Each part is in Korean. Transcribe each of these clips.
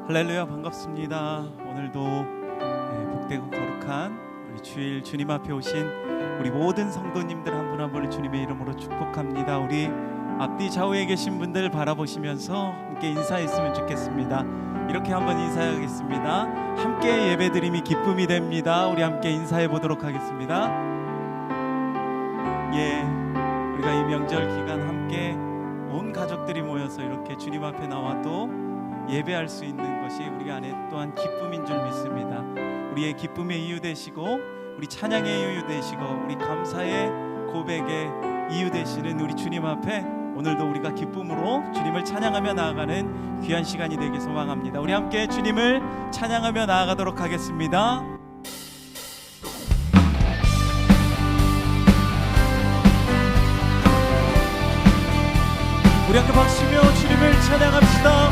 할렐루야, 반갑습니다. 오늘도 복되고 거룩한 우리 주일 주님 앞에 오신 우리 모든 성도님들 한 분 한 분을 주님의 이름으로 축복합니다. 우리 앞뒤 좌우에 계신 분들 바라보시면서 함께 인사했으면 좋겠습니다. 이렇게 한번 인사하겠습니다. 함께 예배드림이 기쁨이 됩니다. 우리 함께 인사해 보도록 하겠습니다. 우리가 이 명절 기간 함께 온 가족들이 모여서 이렇게 주님 앞에 나와 또 예배할 수 있는 것이 우리 안에 또한 기쁨인 줄 믿습니다. 우리의 기쁨의 이유 되시고 우리 찬양의 이유 되시고 우리 감사의 고백의 이유 되시는 우리 주님 앞에 오늘도 우리가 기쁨으로 주님을 찬양하며 나아가는 귀한 시간이 되길 소망합니다. 우리 함께 주님을 찬양하며 나아가도록 하겠습니다. 우리 함께 박수며 주님을 찬양합시다.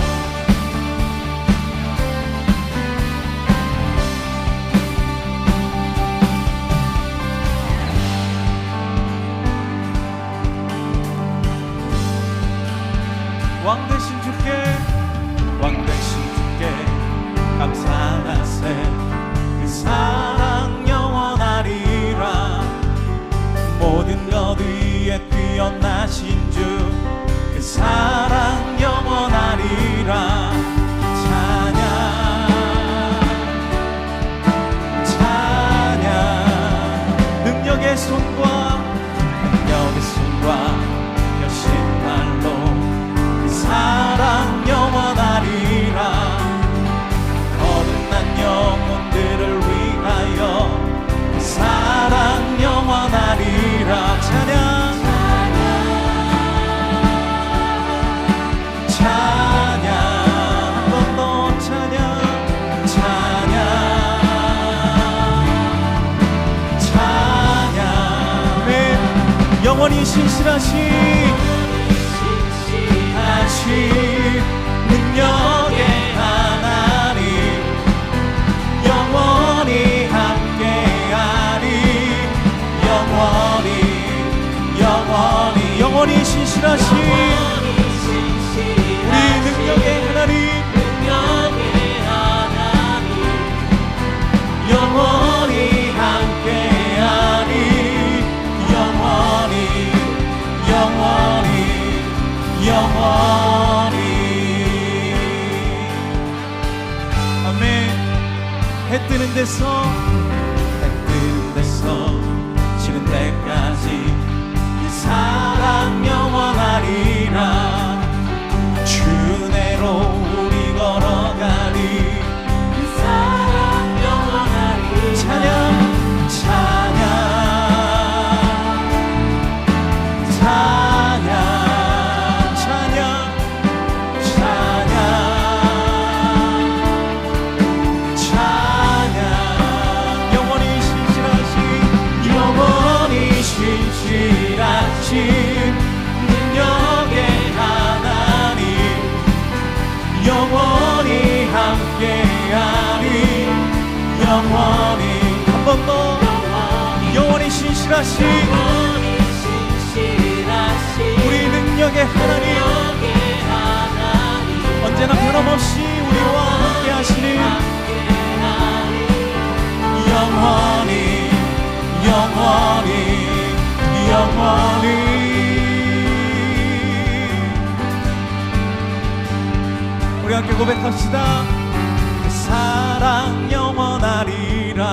왕 되신 주께 감사하세. 그 사랑 영원하리라. 모든 것 위에 뛰어나신 주 그 사랑 영원하리라. 찬양 능력의 손과 여신 말로 사랑 영원하리라. 거듭난 영혼들을 위하여 그 사랑 영원하리라. 찬양 한 번 더 찬양 영원히 신실하신 능력의 하나님 영원히 함께하리. 영원히 신실하신 우리 능력의 하나님 영원히 함께하리. 영원히 아멘. 해 뜨는 데서 지는 때까지 이 사랑 영원하리라. 주 은혜로 우리 걸어가리. 그 사랑 영원하리라. 찬양 능력의 하나님 영원히 함께하리. 한 번 더 영원히 신실하신 우리 능력의 하나님 언제나 변함없이 우리와 함께하시는 영원히 우리 함께 고백합시다. 그 사랑 영원하리라.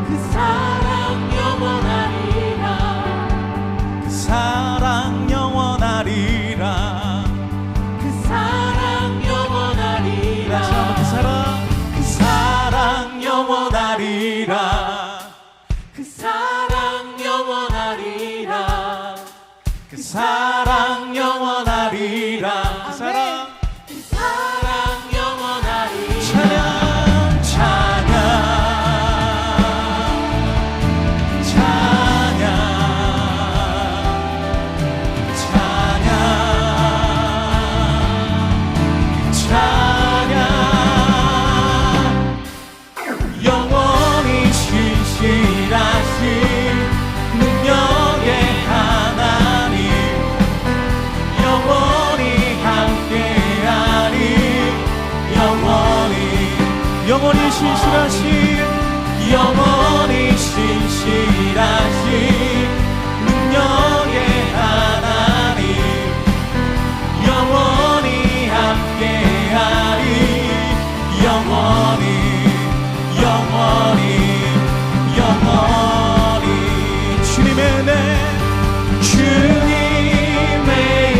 그 사랑 영원하리라. 그 사랑 영원하리라. 그 사랑 영원하리라. 그 사랑 영원하리라. 그 사랑 영원하리라. 그 사랑 영원하리라. 그 사랑 영원하리라. 찬양 영원히 신실하신 영원히 신실하신 능력의 하나님 영원히 함께하리 영원히 영원히 영원히 주님의 은혜 주님의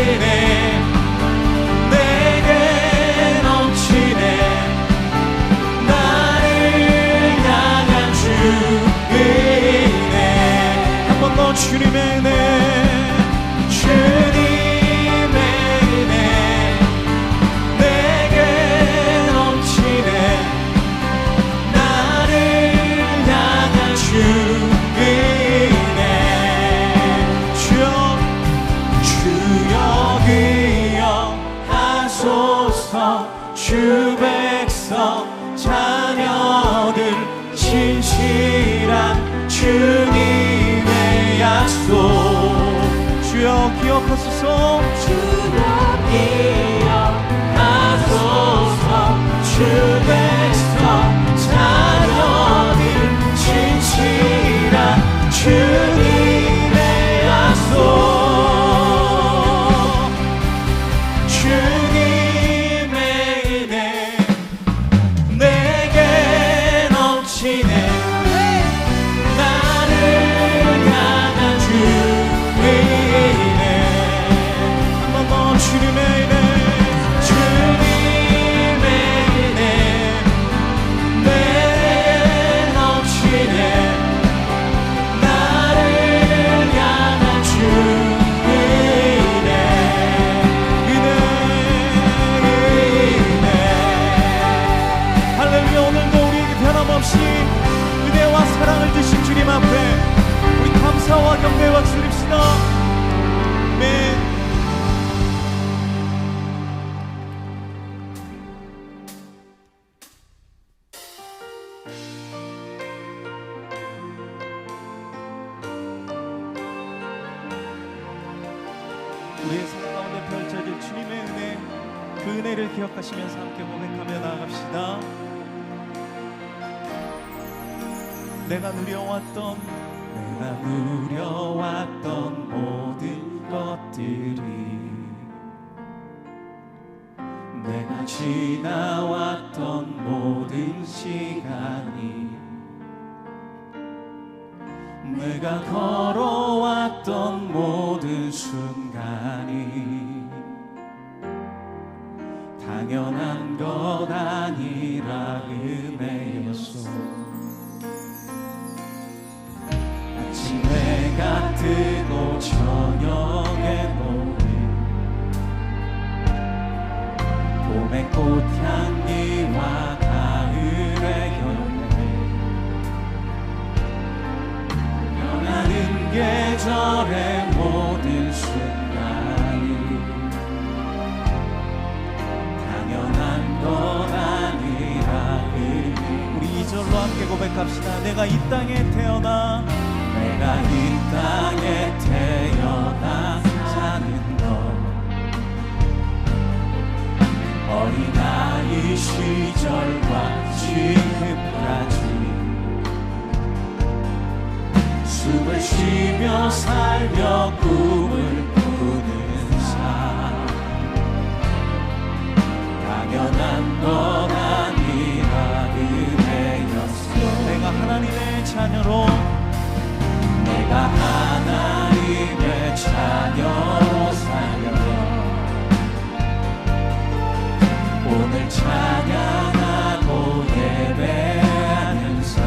은혜 내게 넘치네 나를 향한 주의 은혜 한 번 더 주님의 은혜 주님의 은혜 내게 넘치네 나를 향한 주의 은혜 주여 주여 기억하소서 주 백성 자녀들 신실한 주님의 약속 주여 기억하소서 주여 기억하소서 주 백성 자녀들 신실한 주님의 약속 주님의 은혜 내게 넘치네 나를 향한 주의 은혜 한 번 더 주님의 은혜 주님의 은혜 내게 넘치네 나를 향한 주의 은혜 은혜 할렐루야 오늘도 우리에게 변함없이 은혜와 사랑을 주신 주님 앞에 우리 감사와 경배와 드립시다 아멘 우리의 삶 가운데 펼쳐질 주님의 은혜 그 은혜를 기억하시면서 함께 고백하며 나아갑시다 내가 누려왔던 모든 것들이 내가 지나왔던 모든 시간이 내가 걸어왔던 모든 순간이 당연한 것 아니라 은혜였소 아침 해가 뜨고 저녁에 노을 봄의 꽃향기와 가을의 열매 변하는 계절의 모든 순간이 당연한 것 아니라 우리 이절로 함께 고백합시다 내가 이 땅에 태어나 내가 이 땅에 태어나 사는 것 어린아이 시절과 지금까지 숨을 쉬며 살며 꿈을 꾸는 삶 당연한 것 아니라 은혜였어 내가 하나님의 자녀로 내가 하나님의 자녀로 살며 오늘 찬양하고 예배하는 삶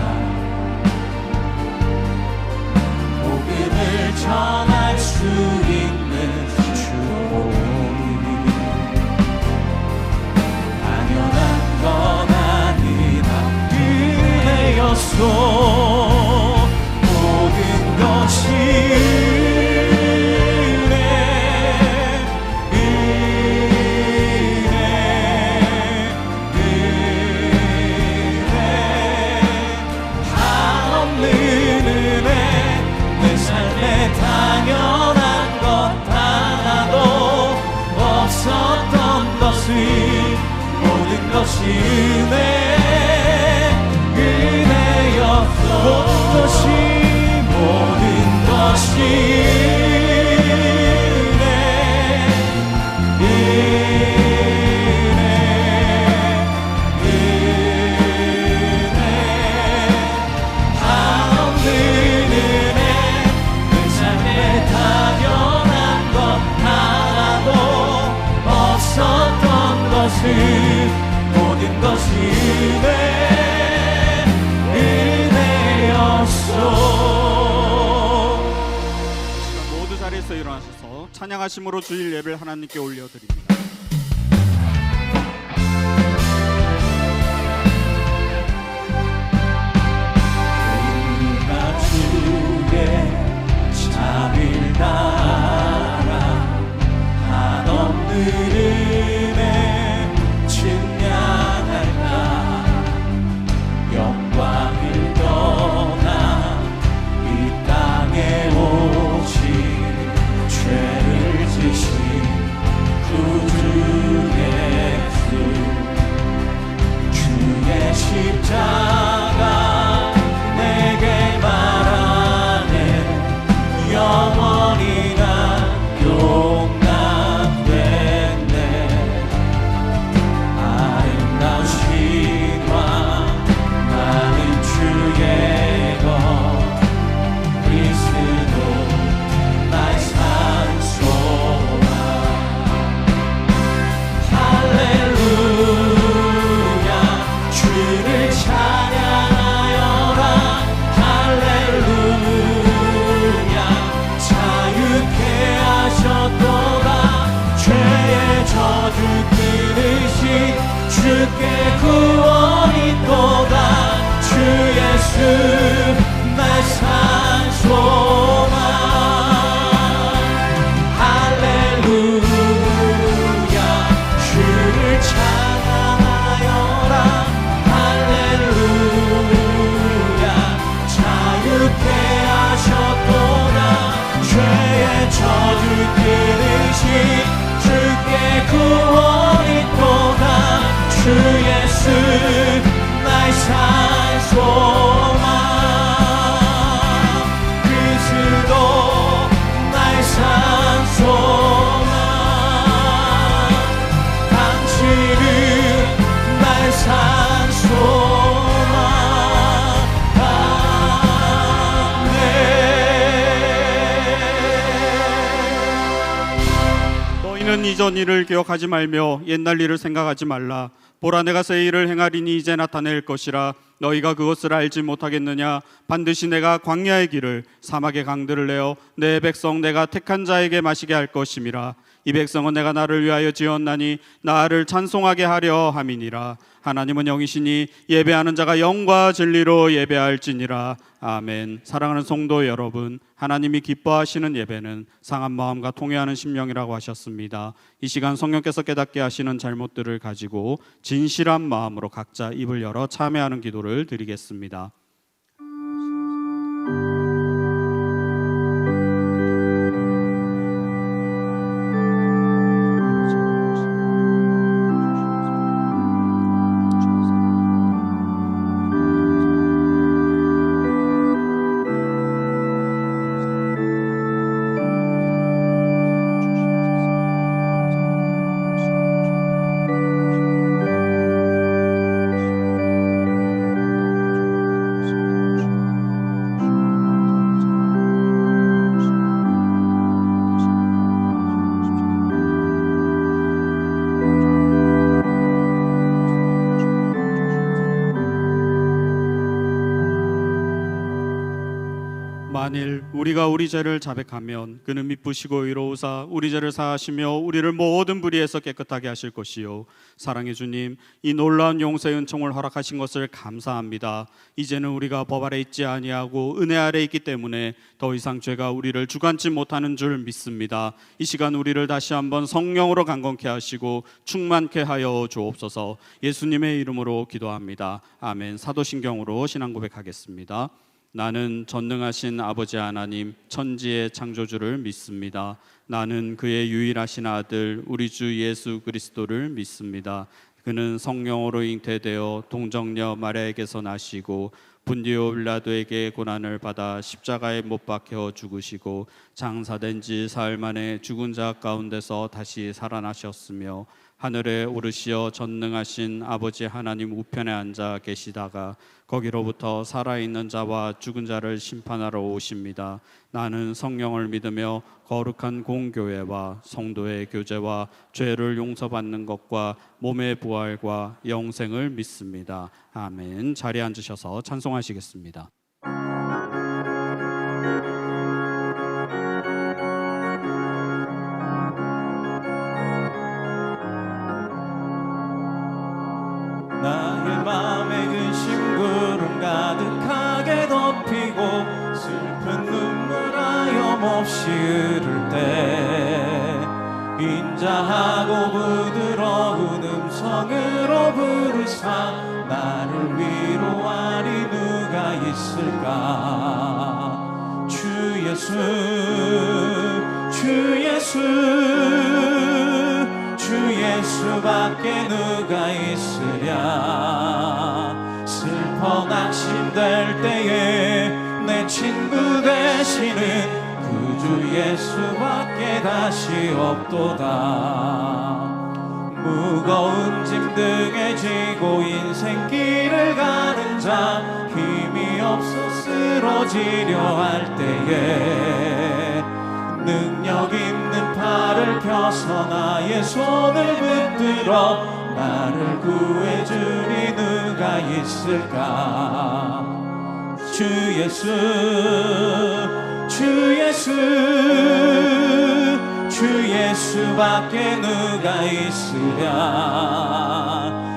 복음을 전할 수 있는 축복이 당연한 건 아니라 은혜였소 모든 것이 당연한 것 하나도 없었던 것을 모든 것이 은혜 모든 것이 모든 것이 내 은혜였소. 모두 자리에서 일어나셔서 찬양하심으로 주일 예배를 하나님께 올려드립니다. 우리가 주의 자비를 따라 한없는 영광을 떠나 이 땅에 오신 죄를 지신 구주 예수 주의 십자가 내게 말하네 영원히 난 용납됐네 아름다운 신화 나는 주의 것 그리스도 나의 산소만 할렐루야 주를 찬양하여라 할렐루야 자유케 하셨도다 죄의 저주 끊으신 주께 구원이 있도다 주 예수 나의 산소만 할렐루야 주를 찬양하여라 할렐루야 자유케 하셨도다 죄의 저주 끊으신 주께 구원이 있도다 주 예수 나의 산소만 그리스도 나의 산소만 당신은 나의 산소만 아멘. 너희는 이전 일을 기억하지 말며 옛날 일을 생각하지 말라. 보라 내가 새 일을 행하리니 이제 나타낼 것이라. 너희가 그것을 알지 못하겠느냐. 반드시 내가 광야의 길을 사막의 강들을 내어 내 백성 내가 택한 자에게 마시게 할 것임이라. 이 백성은 내가 나를 위하여 지었나니 나를 찬송하게 하려 함이니라. 하나님은 영이시니 예배하는 자가 영과 진리로 예배할지니라. 아멘. 사랑하는 성도 여러분, 하나님이 기뻐하시는 예배는 상한 마음과 통회하는 심령이라고 하셨습니다. 이 시간 성령께서 깨닫게 하시는 잘못들을 가지고 진실한 마음으로 각자 입을 열어 참회하는 기도를 드리겠습니다. 만일 우리가 우리 죄를 자백하면 그는 미쁘시고 의로우사 우리 죄를 사하시며 우리를 모든 불의에서 깨끗하게 하실 것이요. 사랑의 주님, 이 놀라운 용서의 은총을 허락하신 것을 감사합니다. 이제는 우리가 법 아래 있지 아니하고 은혜 아래 있기 때문에 더 이상 죄가 우리를 주관치 못하는 줄 믿습니다. 이 시간 우리를 다시 한번 성령으로 강건케 하시고 충만케 하여 주옵소서. 예수님의 이름으로 기도합니다. 아멘. 사도신경으로 신앙 고백하겠습니다. 나는 전능하신 아버지 하나님 천지의 창조주를 믿습니다. 나는 그의 유일하신 아들 우리 주 예수 그리스도를 믿습니다. 그는 성령으로 잉태되어 동정녀 마리아에게서 나시고 분디오 빌라도에게 고난을 받아 십자가에 못 박혀 죽으시고 장사된 지 사흘 만에 죽은 자 가운데서 다시 살아나셨으며 하늘에 오르시어 전능하신 아버지 하나님 우편에 앉아 계시다가 거기로부터 살아있는 자와 죽은 자를 심판하러 오십니다. 나는 성령을 믿으며 거룩한 공교회와 성도의 교제와 죄를 용서받는 것과 몸의 부활과 영생을 믿습니다. 아멘. 자리에 앉으셔서 찬송하시겠습니다. 나의 맘에 근심 구름 가득하게 덮이고 슬픈 눈물 하염없이 흐를 때 인자하고 부드러운 음성으로 부르사 나를 위로하리 누가 있을까. 주 예수 주 예수 주 예수밖에 누가 있으랴. 슬퍼 낙심될 때에 내 친구 되시는 구주 예수밖에 다시 없도다. 무거운 짐 등에 지고 인생길을 가는 자 힘이 없어 쓰러지려 할 때에 능력 있는 팔을 펴서 나의 손을 붙들어 나를 구해주리 누가 있을까. 주 예수 주 예수 주 예수밖에 누가 있으랴.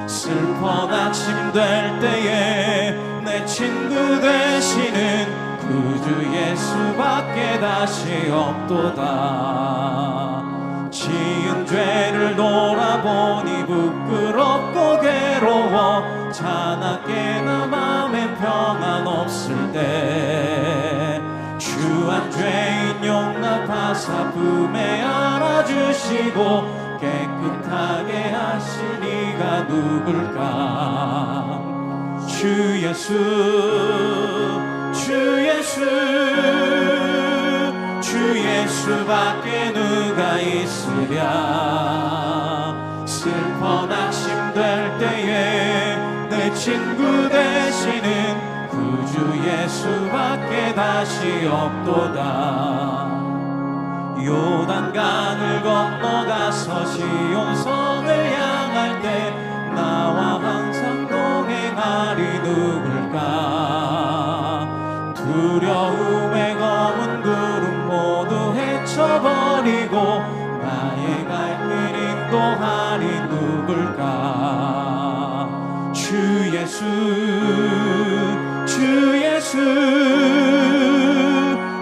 슬퍼 낙심될 때에 내 친구 되시는 구주 예수밖에 다시 없도다. 지은 죄를 돌아보니 부끄럽고 괴로워 자나깨나 맘에 평안 없을 때 주한 죄인 용납하사 품에 안아주시고 깨끗하게 하신 이가 누굴까. 주 예수 주 예수 주 예수밖에 누가 있으랴. 슬퍼 낙심될 때에 내 친구 되시는 구주 예수밖에 다시 없도다. 요단강을 건너가서 시온성을 향할 때 나와 항상 동행하리 누굴까. 두려움에 검은 구름 모두 헤쳐버리고 나의 갈 길 인도하리 누굴까. 주 예수 주 예수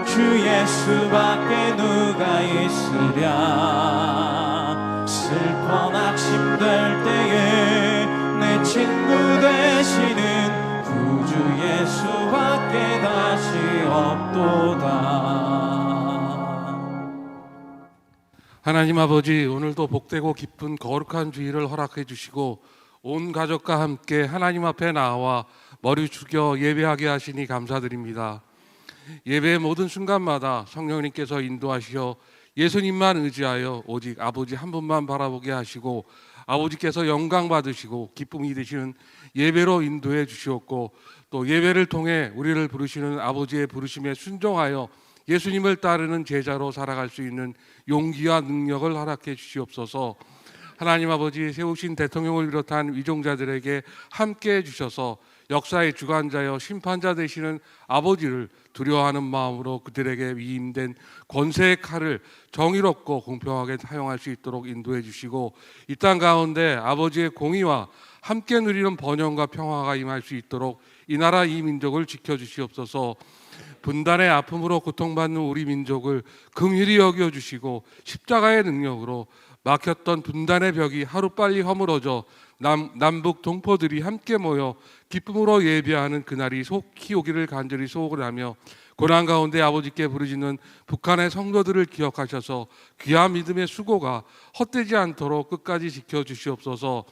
주 예수밖에 누가 있으랴. 슬퍼 낙심될 때에 내 친구 되시는 구주 예수밖에 다시 없도다. 하나님 아버지, 오늘도 복되고 기쁜 거룩한 주일을 허락해 주시고 온 가족과 함께 하나님 앞에 나와 머리 숙여 예배하게 하시니 감사드립니다. 예배의 모든 순간마다 성령님께서 인도하시어 예수님만 의지하여 오직 아버지 한 분만 바라보게 하시고 아버지께서 영광 받으시고 기쁨이 되시는 예배로 인도해 주시옵고 또 예배를 통해 우리를 부르시는 아버지의 부르심에 순종하여 예수님을 따르는 제자로 살아갈 수 있는 용기와 능력을 허락해 주시옵소서. 하나님 아버지, 세우신 대통령을 비롯한 위종자들에게 함께해 주셔서 역사의 주관자여 심판자 되시는 아버지를 두려워하는 마음으로 그들에게 위임된 권세의 칼을 정의롭고 공평하게 사용할 수 있도록 인도해 주시고 이 땅 가운데 아버지의 공의와 함께 누리는 번영과 평화가 임할 수 있도록 이 나라 이 민족을 지켜주시옵소서. 분단의 아픔으로 고통받는 우리 민족을 긍휼히 여겨주시고 십자가의 능력으로 막혔던 분단의 벽이 하루빨리 허물어져 남북 동포들이 함께 모여 기쁨으로 예배하는 그날이 속히 오기를 간절히 소원을 하며 고난 가운데 아버지께 부르짖는 북한의 성도들을 기억하셔서 귀한 믿음의 수고가 헛되지 않도록 끝까지 지켜주시옵소서.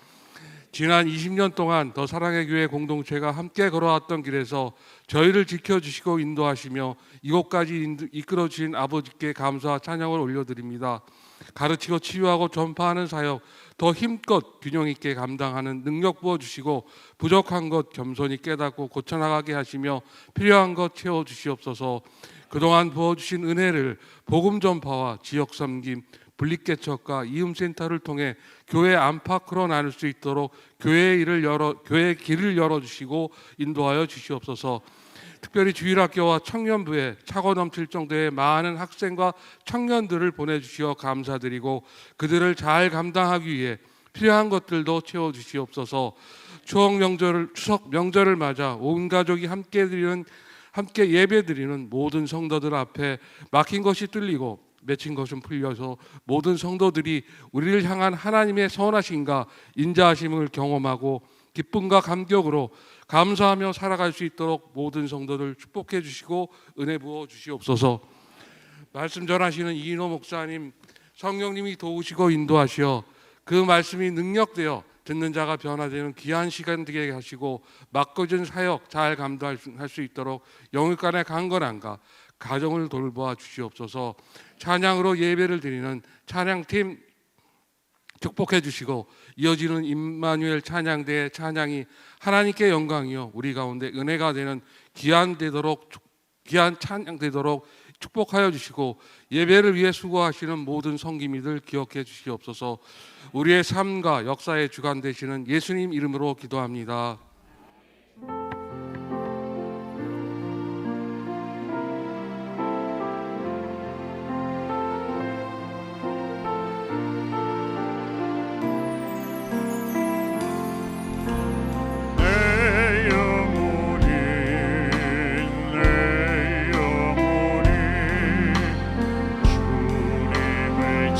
지난 20년 동안 더 사랑의 교회 공동체가 함께 걸어왔던 길에서 저희를 지켜주시고 인도하시며 이곳까지 이끌어 주신 아버지께 감사와 찬양을 올려드립니다. 가르치고 치유하고 전파하는 사역 더 힘껏 균형 있게 감당하는 능력 부어주시고 부족한 것 겸손히 깨닫고 고쳐나가게 하시며 필요한 것 채워주시옵소서. 그동안 부어주신 은혜를 복음 전파와 지역 섬김, 분립개척과 이음센터를 통해 교회 안팎으로 나눌 수 있도록 교회의 길을 열어주시고 인도하여 주시옵소서. 특별히 주일학교와 청년부에 차고 넘칠 정도의 많은 학생과 청년들을 보내주시어 감사드리고 그들을 잘 감당하기 위해 필요한 것들도 채워주시옵소서. 추석 명절을 맞아 온 가족이 함께 예배드리는 모든 성도들 앞에 막힌 것이 뚫리고 맺힌 것은 풀려서 모든 성도들이 우리를 향한 하나님의 선하심과 인자하심을 경험하고 기쁨과 감격으로 감사하며 살아갈 수 있도록 모든 성도들 축복해 주시고 은혜 부어 주시옵소서. 말씀 전하시는 이인호 목사님, 성령님이 도우시고 인도하시어 그 말씀이 능력되어 듣는 자가 변화되는 귀한 시간 되게 하시고 맡겨진 사역 잘 감당할 수 있도록 영육간의 강건함과 가정을 돌보아 주시옵소서. 찬양으로 예배를 드리는 찬양팀 축복해 주시고 이어지는 임마누엘 찬양대의 찬양이 하나님께 영광이요 우리 가운데 은혜가 되는 귀한 찬양 되도록 축복하여 주시고 예배를 위해 수고하시는 모든 성기미들 기억해 주시옵소서. 우리의 삶과 역사의 주관 되시는 예수님 이름으로 기도합니다.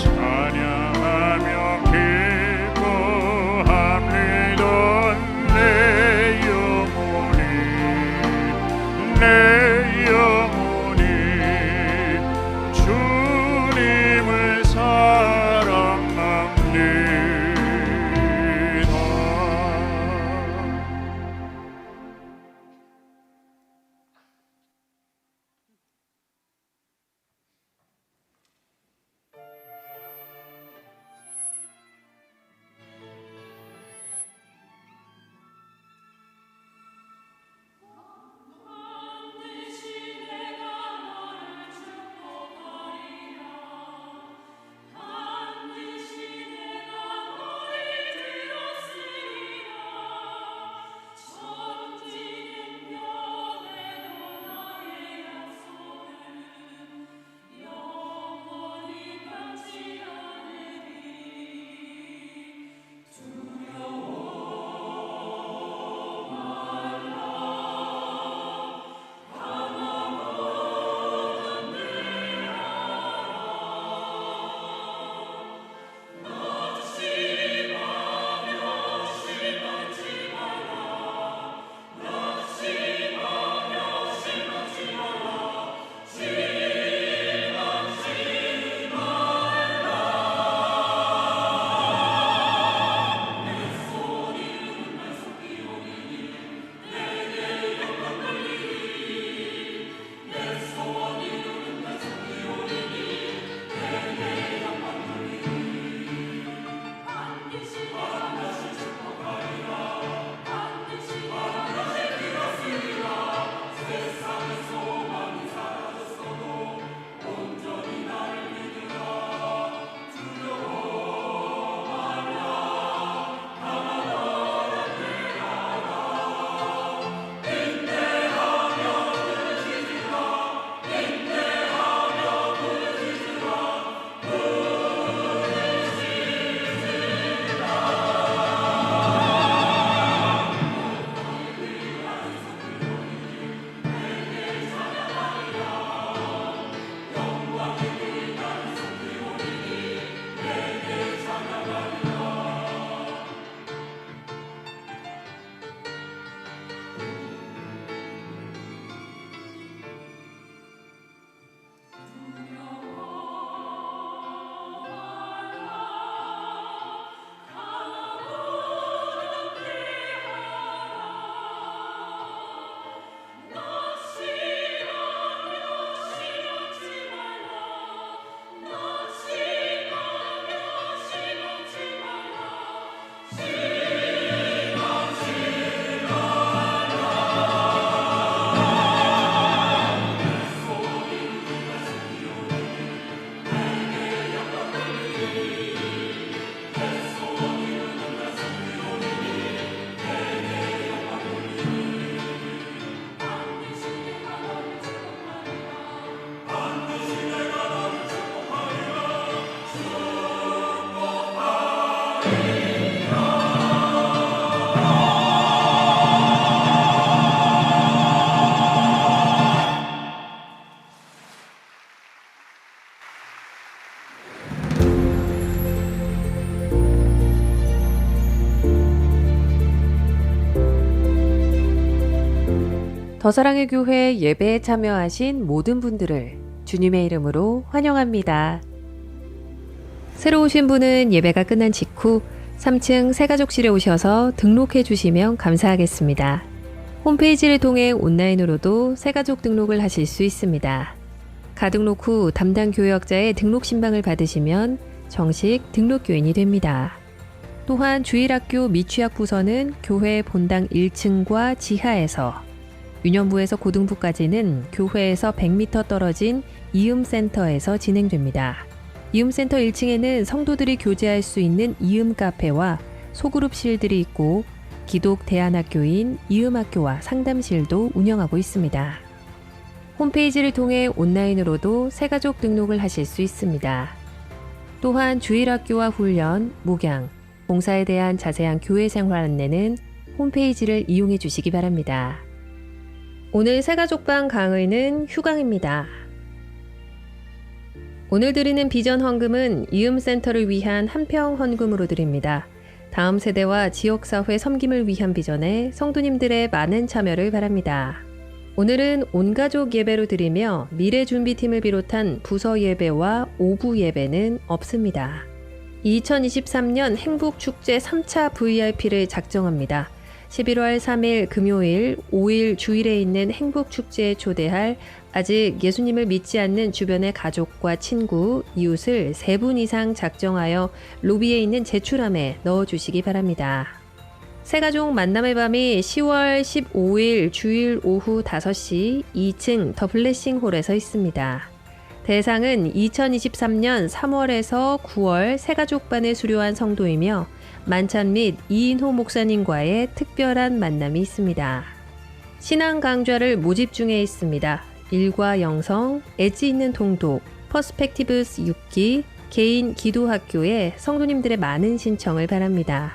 찬양하며 기뻐함을 돋네 더사랑의 교회 예배에 참여하신 모든 분들을 주님의 이름으로 환영합니다. 새로 오신 분은 예배가 끝난 직후 3층 새가족실에 오셔서 등록해 주시면 감사하겠습니다. 홈페이지를 통해 온라인으로도 새가족 등록을 하실 수 있습니다. 가등록 후 담당 교역자의 등록 신방을 받으시면 정식 등록교인이 됩니다. 또한 주일학교 미취학 부서는 교회 본당 1층과 지하에서, 유년부에서 고등부까지는 교회에서 100m 떨어진 이음센터에서 진행됩니다. 이음센터 1층에는 성도들이 교제할 수 있는 이음 카페와 소그룹실들이 있고 기독 대안학교인 이음학교와 상담실도 운영하고 있습니다. 홈페이지를 통해 온라인으로도 새가족 등록을 하실 수 있습니다. 또한 주일학교와 훈련, 목양, 봉사에 대한 자세한 교회 생활 안내는 홈페이지를 이용해 주시기 바랍니다. 오늘 새가족방 강의는 휴강입니다. 오늘 드리는 비전 헌금은 이음센터를 위한 한평 헌금으로 드립니다. 다음 세대와 지역사회 섬김을 위한 비전에 성도님들의 많은 참여를 바랍니다. 오늘은 온가족 예배로 드리며 미래준비팀을 비롯한 부서 예배와 오부 예배는 없습니다. 2023년 행복축제 3차 VIP를 작정합니다. 11월 3일 금요일, 5일 주일에 있는 행복축제에 초대할 아직 예수님을 믿지 않는 주변의 가족과 친구, 이웃을 3분 이상 작정하여 로비에 있는 제출함에 넣어주시기 바랍니다. 새가족 만남의 밤이 10월 15일 주일 오후 5시 2층 더 블레싱 홀에서 있습니다. 대상은 2023년 3월에서 9월 새가족반을 수료한 성도이며 만찬 및 이인호 목사님과의 특별한 만남이 있습니다. 신앙 강좌를 모집 중에 있습니다. 일과 영성, 엣지 있는 통독, 퍼스펙티브스 6기, 개인 기도학교에 성도님들의 많은 신청을 바랍니다.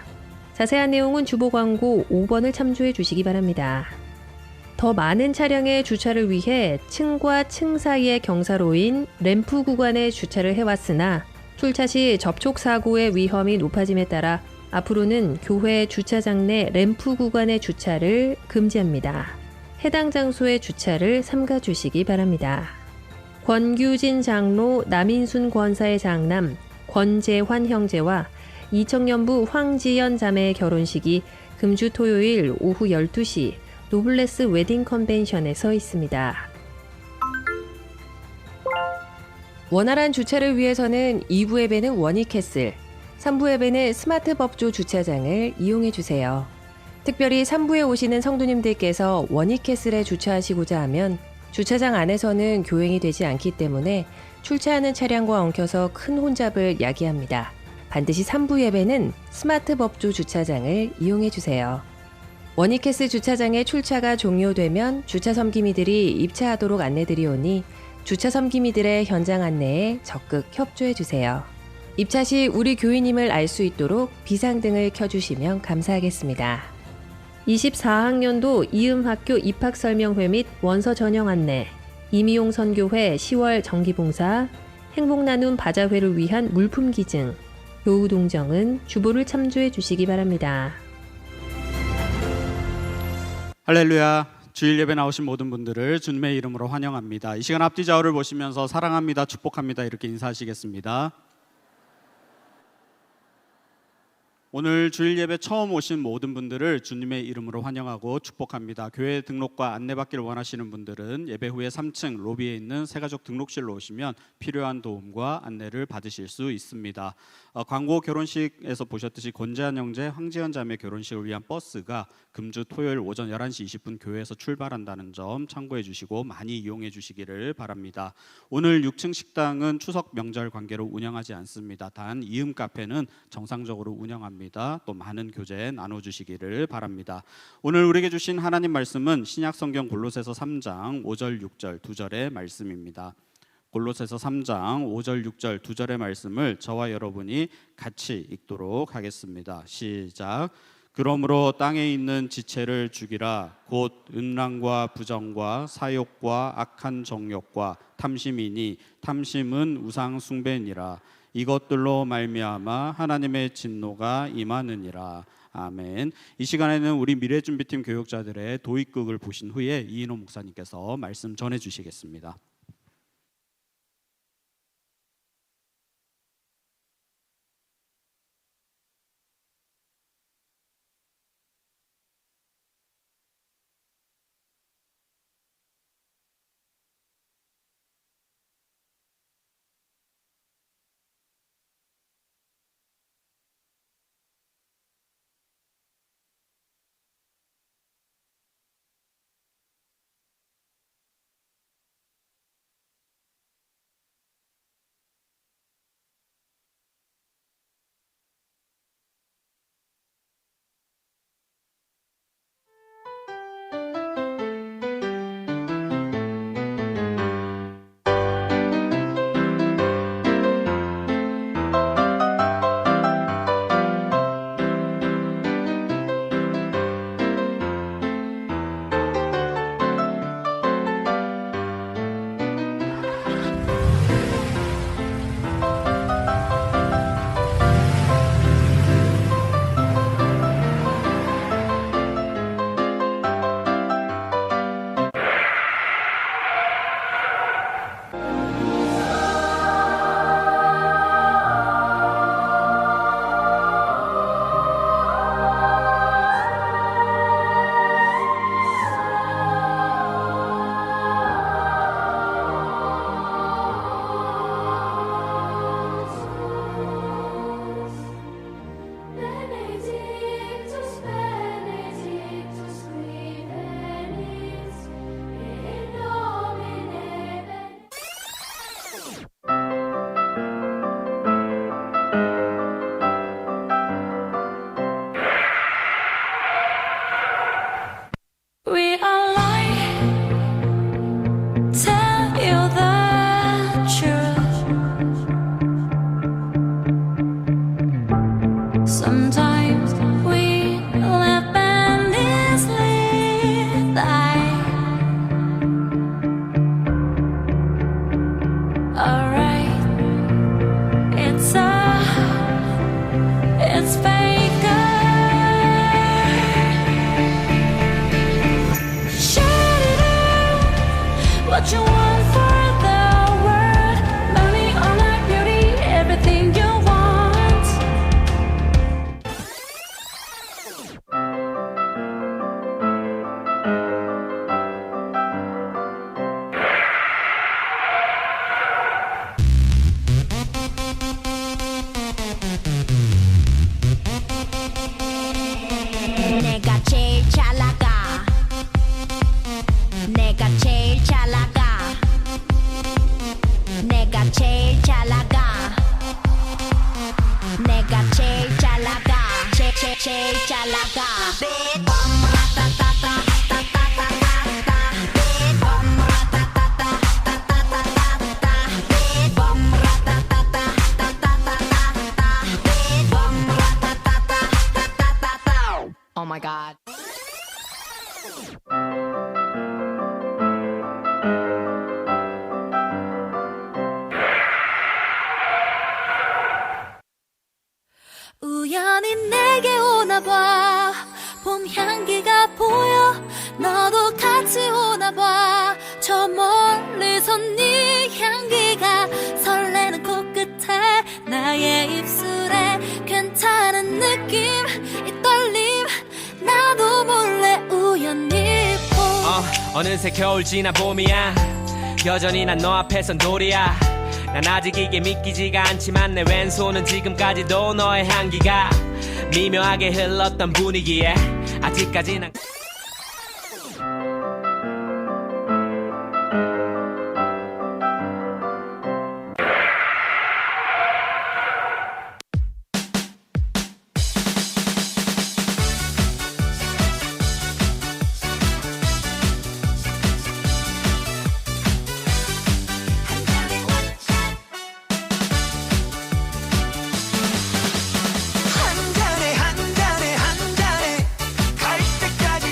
자세한 내용은 주보 광고 5번을 참조해 주시기 바랍니다. 더 많은 차량의 주차를 위해 층과 층 사이의 경사로인 램프 구간에 주차를 해왔으나 출차 시 접촉 사고의 위험이 높아짐에 따라 앞으로는 교회 주차장 내 램프 구간의 주차를 금지합니다. 해당 장소의 주차를 삼가 주시기 바랍니다. 권규진 장로 남인순 권사의 장남 권재환 형제와 이청년부 황지연 자매의 결혼식이 금주 토요일 오후 12시 노블레스 웨딩 컨벤션에서 있습니다. 원활한 주차를 위해서는 2부 예배는 원익캐슬, 3부 예배는 스마트 법조 주차장을 이용해 주세요. 특별히 3부에 오시는 성도님들께서 원익캐슬에 주차하시고자 하면 주차장 안에서는 교행이 되지 않기 때문에 출차하는 차량과 엉켜서 큰 혼잡을 야기합니다. 반드시 3부 예배는 스마트 법조 주차장을 이용해 주세요. 원익캐슬 주차장의 출차가 종료되면 주차 섬기미들이 입차하도록 안내드리오니 주차 섬기미들의 현장 안내에 적극 협조해 주세요. 입차 시 우리 교인임을 알 수 있도록 비상등을 켜주시면 감사하겠습니다. 24학년도 이음학교 입학설명회 및 원서 전형 안내, 이미용 선교회 10월 정기봉사, 행복나눔 바자회를 위한 물품 기증, 교우 동정은 주보를 참조해 주시기 바랍니다. 할렐루야. 주일 예배 나오신 모든 분들을 주님의 이름으로 환영합니다. 이 시간 앞뒤 좌우를 보시면서 사랑합니다, 축복합니다 이렇게 인사하시겠습니다. 오늘 주일 예배 처음 오신 모든 분들을 주님의 이름으로 환영하고 축복합니다. 교회 등록과 안내받기를 원하시는 분들은 예배 후에 3층 로비에 있는 새가족 등록실로 오시면 필요한 도움과 안내를 받으실 수 있습니다. 광고 결혼식에서 보셨듯이 권재한 형제, 황지연 자매 결혼식을 위한 버스가 금주 토요일 오전 11시 20분 교회에서 출발한다는 점 참고해 주시고 많이 이용해 주시기를 바랍니다. 오늘 6층 식당은 추석 명절 관계로 운영하지 않습니다. 단 이음 카페는 정상적으로 운영합니다. 또 많은 교제 나눠주시기를 바랍니다. 오늘 우리에게 주신 하나님 말씀은 신약성경 골로새서 3장 5절 6절 2절의 말씀입니다. 골로새서 3장 5절 6절 2절의 말씀을 저와 여러분이 같이 읽도록 하겠습니다. 시작. 그러므로 땅에 있는 지체를 죽이라. 곧 음란과 부정과 사욕과 악한 정욕과 탐심이니 탐심은 우상 숭배니라. 이것들로 말미암아 하나님의 진노가 임하느니라. 아멘. 이 시간에는 우리 미래준비팀 교육자들의 도입극을 보신 후에 이인호 목사님께서 말씀 전해 주시겠습니다. Benedictus, Benedictus, qui venit, in nomine We are lying, tell you the truth. Sometimes we live and easily die. Alright, it's faker. Shout it out, what you want for the world. Money, honor, beauty, everything you want. 내가 제일 잘 나가. 내가 제일 잘 나가. 내가 제일 잘 나가. 내가 제일 잘 나가. 제일 잘 나가. Oh my god. 우연히 내게 오나봐. 봄 향기가 보여. 너도 같이 오나봐. 저 멀리서 네 향기가 설레는 코끝에 나의 입술에 괜찮은 느낌 이 떨림 나도 몰래 우연히 어느새 겨울 지나 봄이야. 여전히 난 너 앞에선 돌이야. 난 아직 이게 믿기지가 않지만 내 왼손은 지금까지도 너의 향기가 미묘하게 흘렀던 분위기에 아직까지 난 한 잔에 갈 때까지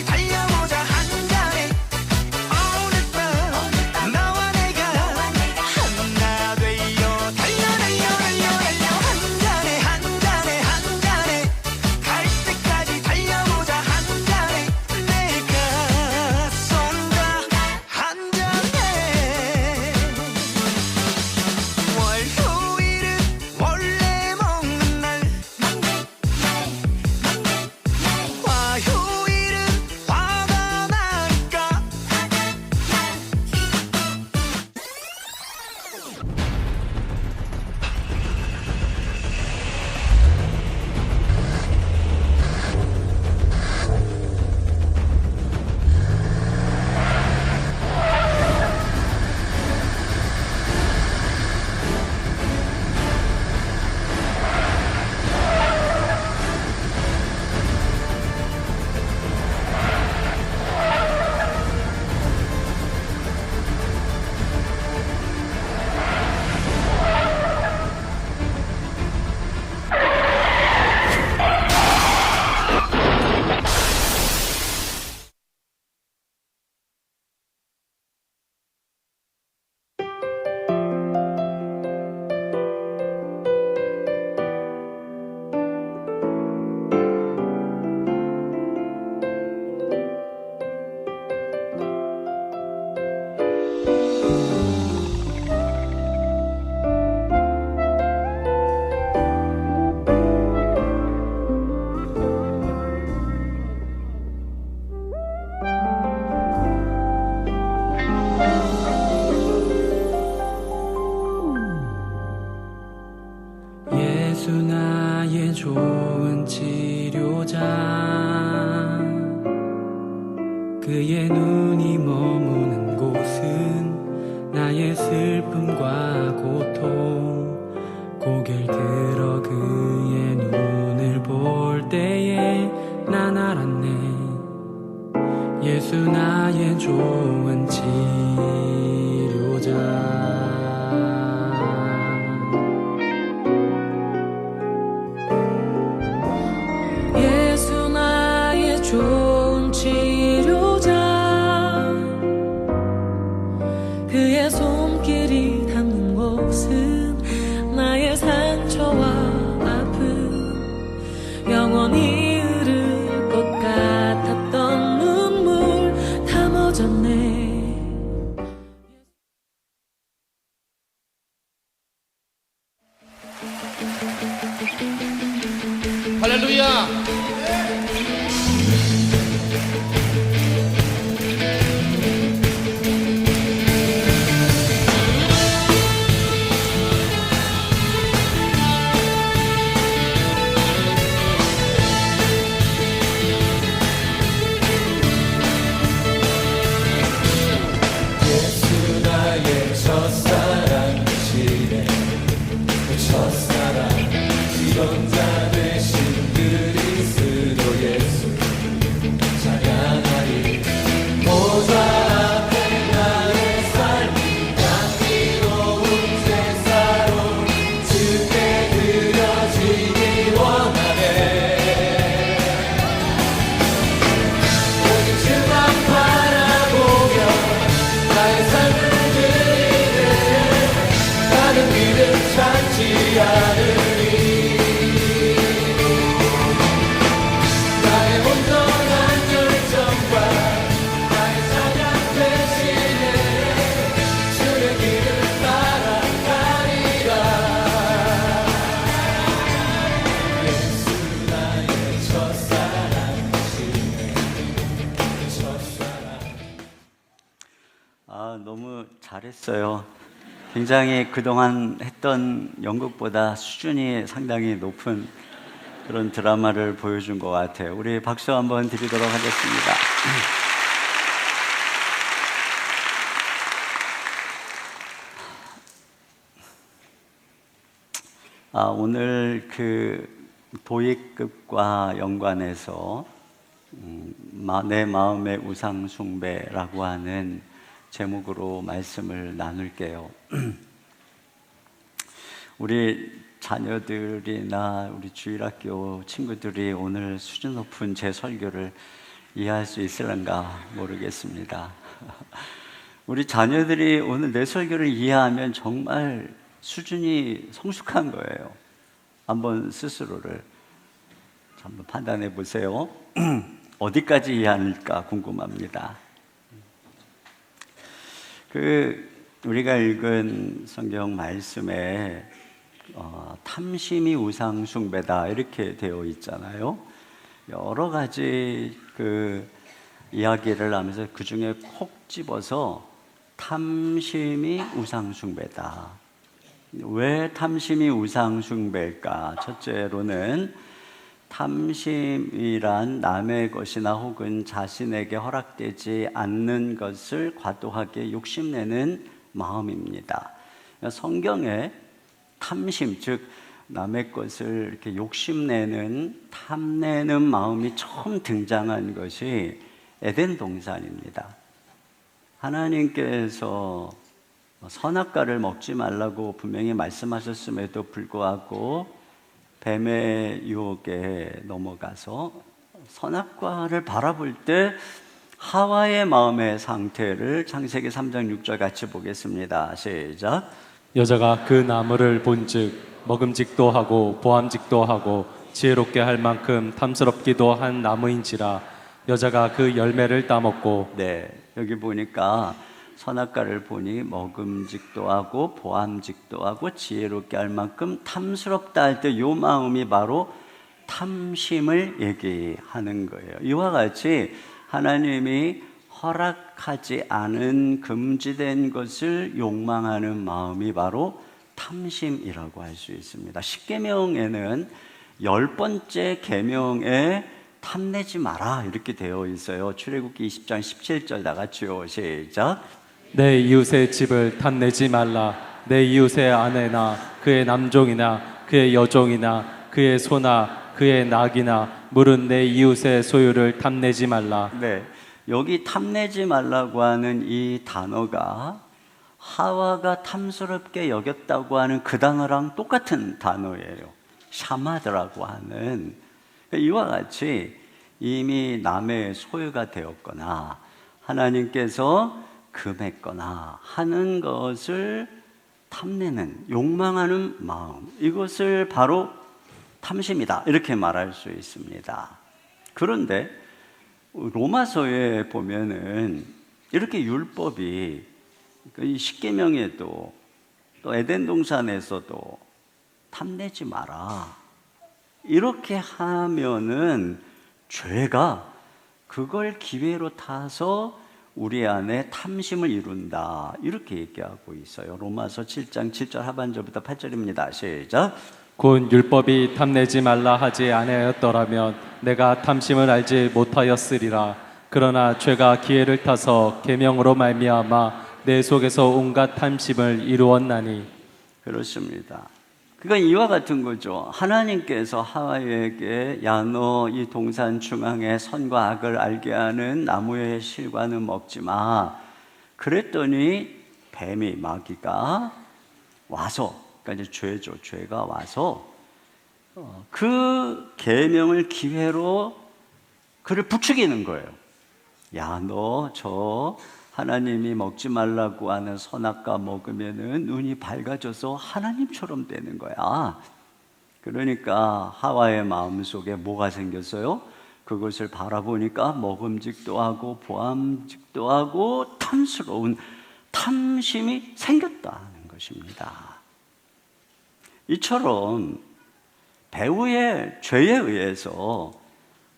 그의 눈이 머무는 곳은 나의 슬픔과 고통. 고개를 들어 그의 눈을 볼 때에 난 알았네. 예수 나의 좋은 치료자. 예수 나의 좋은 치료자. 그의 손길이 닿는 곳은 나의 상처와 아픔. 영원히 흐를 것 같았던 눈물 다 멎었네. 할렐루야. 예수 나의 첫사랑이시네. 그 첫사랑 이런 자 되신 그리스도 예수 찬양하리. 보좌 앞에 나의 삶이 향기로운 제사로 주께 드려지기 원하네. 오직 주만 바라보며 나의 삶을 드리네. 나는 믿음 찾지 않으리. 나의 온전한 열정과 나의 찬양 대신에 주의 길을 따라가리라. 예수 나의 첫사랑이시네. 첫사랑. 너무 잘했어요. 굉장히 그동안 했던 연극보다 수준이 상당히 높은 그런 드라마를 보여준 것 같아요. 우리 박수 한번 드리도록 하겠습니다. 오늘 그 도입급과 연관해서 내 마음의 우상숭배라고 하는 제목으로 말씀을 나눌게요. 우리 자녀들이나 우리 주일학교 친구들이 오늘 수준 높은 제 설교를 이해할 수 있을런가 모르겠습니다. 우리 자녀들이 오늘 내 설교를 이해하면 정말 수준이 성숙한 거예요. 한번 스스로를 한번 판단해 보세요. 어디까지 이해할까 궁금합니다. 우리가 읽은 성경 말씀에 탐심이 우상 숭배다 이렇게 되어 있잖아요. 여러 가지 이야기를 하면서 그 중에 콕 집어서 탐심이 우상 숭배다. 왜 탐심이 우상 숭배일까? 첫째로는 탐심이란 남의 것이나 혹은 자신에게 허락되지 않는 것을 과도하게 욕심내는 마음입니다. 성경에 탐심, 즉 남의 것을 이렇게 욕심내는, 탐내는 마음이 처음 등장한 것이 에덴 동산입니다. 하나님께서 선악과를 먹지 말라고 분명히 말씀하셨음에도 불구하고 뱀의 유혹에 넘어가서 선악과를 바라볼 때 하와의 마음의 상태를 창세기 3장 6절 같이 보겠습니다. 시작. 여자가 그 나무를 본즉 먹음직도 하고 보암직도 하고 지혜롭게 할 만큼 탐스럽기도 한 나무인지라 여자가 그 열매를 따먹고. 네, 여기 보니까 선악과를 보니 먹음직도 하고 보암직도 하고 지혜롭게 할 만큼 탐스럽다 할 때 이 마음이 바로 탐심을 얘기하는 거예요. 이와 같이 하나님이 허락하지 않은 금지된 것을 욕망하는 마음이 바로 탐심이라고 할 수 있습니다. 십계명에는 10번째 계명에 탐내지 마라 이렇게 되어 있어요. 출애굽기 20장 17절 다 같이요. 시작. 내 이웃의 집을 탐내지 말라. 내 이웃의 아내나 그의 남종이나 그의 여종이나 그의 소나 그의 낙이나 물은 내 이웃의 소유를 탐내지 말라. 네, 여기 탐내지 말라고 하는 이 단어가 하와가 탐스럽게 여겼다고 하는 그 단어랑 똑같은 단어예요. 샤마드라고 하는. 이와 같이 이미 남의 소유가 되었거나 하나님께서 금했거나 하는 것을 탐내는, 욕망하는 마음, 이것을 바로 탐심이다 이렇게 말할 수 있습니다. 그런데 로마서에 보면은 이렇게 율법이 이 십계명에도 또 에덴 동산에서도 탐내지 마라 이렇게 하면은 죄가 그걸 기회로 타서 우리 안에 탐심을 이룬다 이렇게 얘기하고 있어요. 로마서 7장 7절 하반절부터 8절입니다. 시작. 곧 율법이 탐내지 말라 하지 아니하였더라면 내가 탐심을 알지 못하였으리라. 그러나 죄가 기회를 타서 계명으로 말미암아 내 속에서 온갖 탐심을 이루었나니. 그렇습니다. 그러니까 이와 같은 거죠. 하나님께서 하와에게 야, 너 이 동산 중앙에 선과 악을 알게 하는 나무의 실과는 먹지 마. 그랬더니 뱀이 마귀가 와서, 그러니까 이제 죄죠. 죄가 와서 그 계명을 기회로 그를 부추기는 거예요. 야, 너 저 하나님이 먹지 말라고 하는 선악과 먹으면은 눈이 밝아져서 하나님처럼 되는 거야. 그러니까 하와의 마음속에 뭐가 생겼어요? 그것을 바라보니까 먹음직도 하고 보암직도 하고 탐스러운 탐심이 생겼다는 것입니다. 이처럼 배후의 죄에 의해서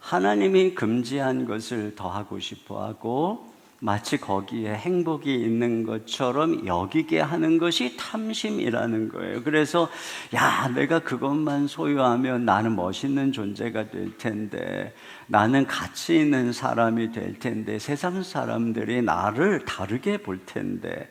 하나님이 금지한 것을 더 하고 싶어 하고 마치 거기에 행복이 있는 것처럼 여기게 하는 것이 탐심이라는 거예요. 그래서 야, 내가 그것만 소유하면 나는 멋있는 존재가 될 텐데, 나는 가치 있는 사람이 될 텐데, 세상 사람들이 나를 다르게 볼 텐데,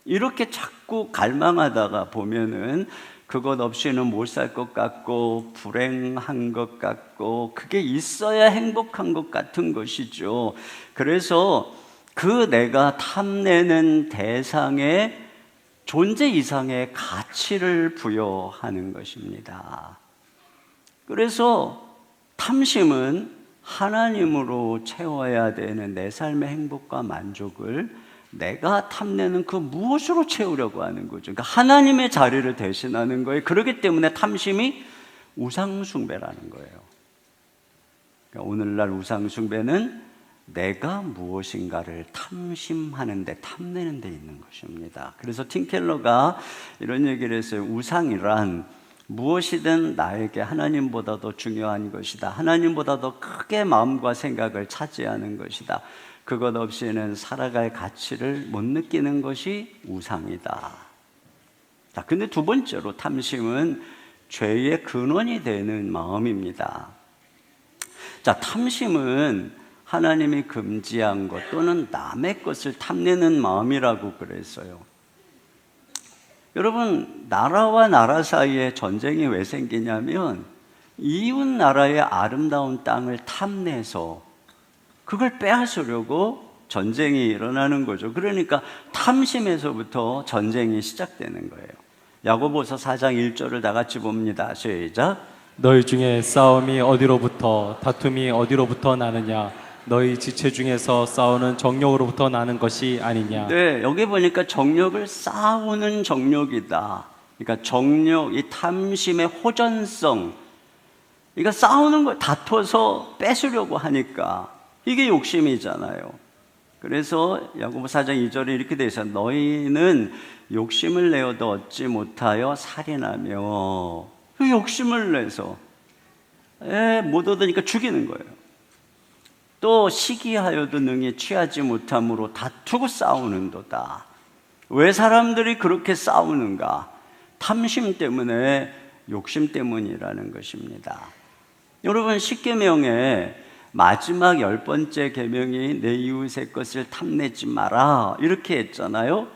이렇게 자꾸 갈망하다가 보면은 그것 없이는 못 살 것 같고 불행한 것 같고 그게 있어야 행복한 것 같은 것이죠. 그래서 그 내가 탐내는 대상에 존재 이상의 가치를 부여하는 것입니다. 그래서 탐심은 하나님으로 채워야 되는 내 삶의 행복과 만족을 내가 탐내는 그 무엇으로 채우려고 하는 거죠. 그러니까 하나님의 자리를 대신하는 거예요. 그렇기 때문에 탐심이 우상숭배라는 거예요. 그러니까 오늘날 우상숭배는 내가 무엇인가를 탐심하는 데, 탐내는 데 있는 것입니다. 그래서 팀 켈러가 이런 얘기를 했어요. 우상이란 무엇이든 나에게 하나님보다 더 중요한 것이다. 하나님보다 더 크게 마음과 생각을 차지하는 것이다. 그것 없이는 살아갈 가치를 못 느끼는 것이 우상이다. 자, 근데 두 번째로 탐심은 죄의 근원이 되는 마음입니다. 자, 탐심은 하나님이 금지한 것 또는 남의 것을 탐내는 마음이라고 그랬어요. 여러분, 나라와 나라 사이에 전쟁이 왜 생기냐면 이웃 나라의 아름다운 땅을 탐내서 그걸 빼앗으려고 전쟁이 일어나는 거죠. 그러니까 탐심에서부터 전쟁이 시작되는 거예요. 야고보서 4장 1절을 다 같이 봅니다. 시작. 너희 중에 싸움이 어디로부터 다툼이 어디로부터 나느냐? 너희 지체 중에서 싸우는 정욕으로부터 나는 것이 아니냐? 네, 여기 보니까 정욕을 싸우는 정욕이다. 그러니까 정욕, 이 탐심의 호전성, 그러니까 싸우는 걸 다퉈서 뺏으려고 하니까 이게 욕심이잖아요. 그래서 야고보 4장 2절에 이렇게 돼 있어요. 너희는 욕심을 내어도 얻지 못하여 살인하며, 그 욕심을 내서 못 얻으니까 죽이는 거예요. 또 시기하여도 능히 취하지 못함으로 다투고 싸우는도다. 왜 사람들이 그렇게 싸우는가? 탐심 때문에, 욕심 때문이라는 것입니다. 여러분, 십계명에 마지막 10번째 계명이 내 이웃의 것을 탐내지 마라 이렇게 했잖아요.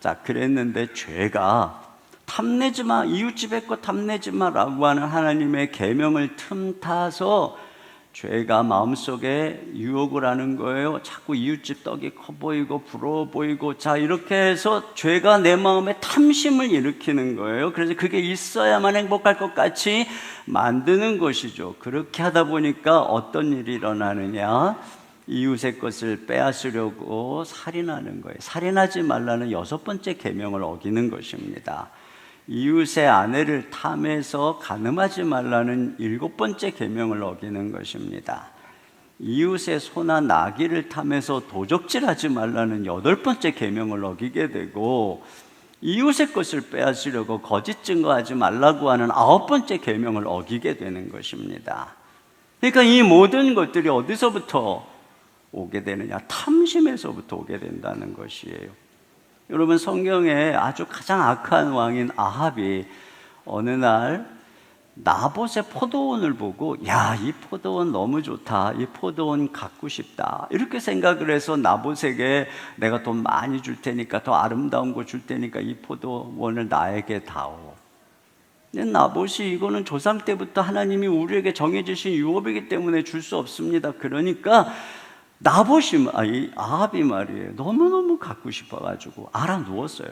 자, 그랬는데 죄가 탐내지 마, 이웃집의 것 탐내지 마라고 하는 하나님의 계명을 틈타서 죄가 마음속에 유혹을 하는 거예요. 자꾸 이웃집 떡이 커 보이고 부러워 보이고, 자, 이렇게 해서 죄가 내 마음에 탐심을 일으키는 거예요. 그래서 그게 있어야만 행복할 것 같이 만드는 것이죠. 그렇게 하다 보니까 어떤 일이 일어나느냐, 이웃의 것을 빼앗으려고 살인하는 거예요. 살인하지 말라는 6번째 계명을 어기는 것입니다. 이웃의 아내를 탐해서 간음하지 말라는 7번째 계명을 어기는 것입니다. 이웃의 소나 나귀를 탐해서 도적질하지 말라는 8번째 계명을 어기게 되고, 이웃의 것을 빼앗으려고 거짓 증거하지 말라고 하는 9번째 계명을 어기게 되는 것입니다. 그러니까 이 모든 것들이 어디서부터 오게 되느냐? 탐심에서부터 오게 된다는 것이에요. 여러분, 성경에 아주 가장 악한 왕인 아합이 어느 날 나봇의 포도원을 보고, 야, 이 포도원 너무 좋다, 이 포도원 갖고 싶다 이렇게 생각을 해서 나봇에게 내가 돈 많이 줄 테니까, 더 아름다운 거 줄 테니까 이 포도원을 나에게 다오. 근데 나봇이 이거는 조상 때부터 하나님이 우리에게 정해주신 유업이기 때문에 줄 수 없습니다. 그러니까 나봇이, 아합이 말이에요, 너무너무 갖고 싶어가지고 알아 누웠어요.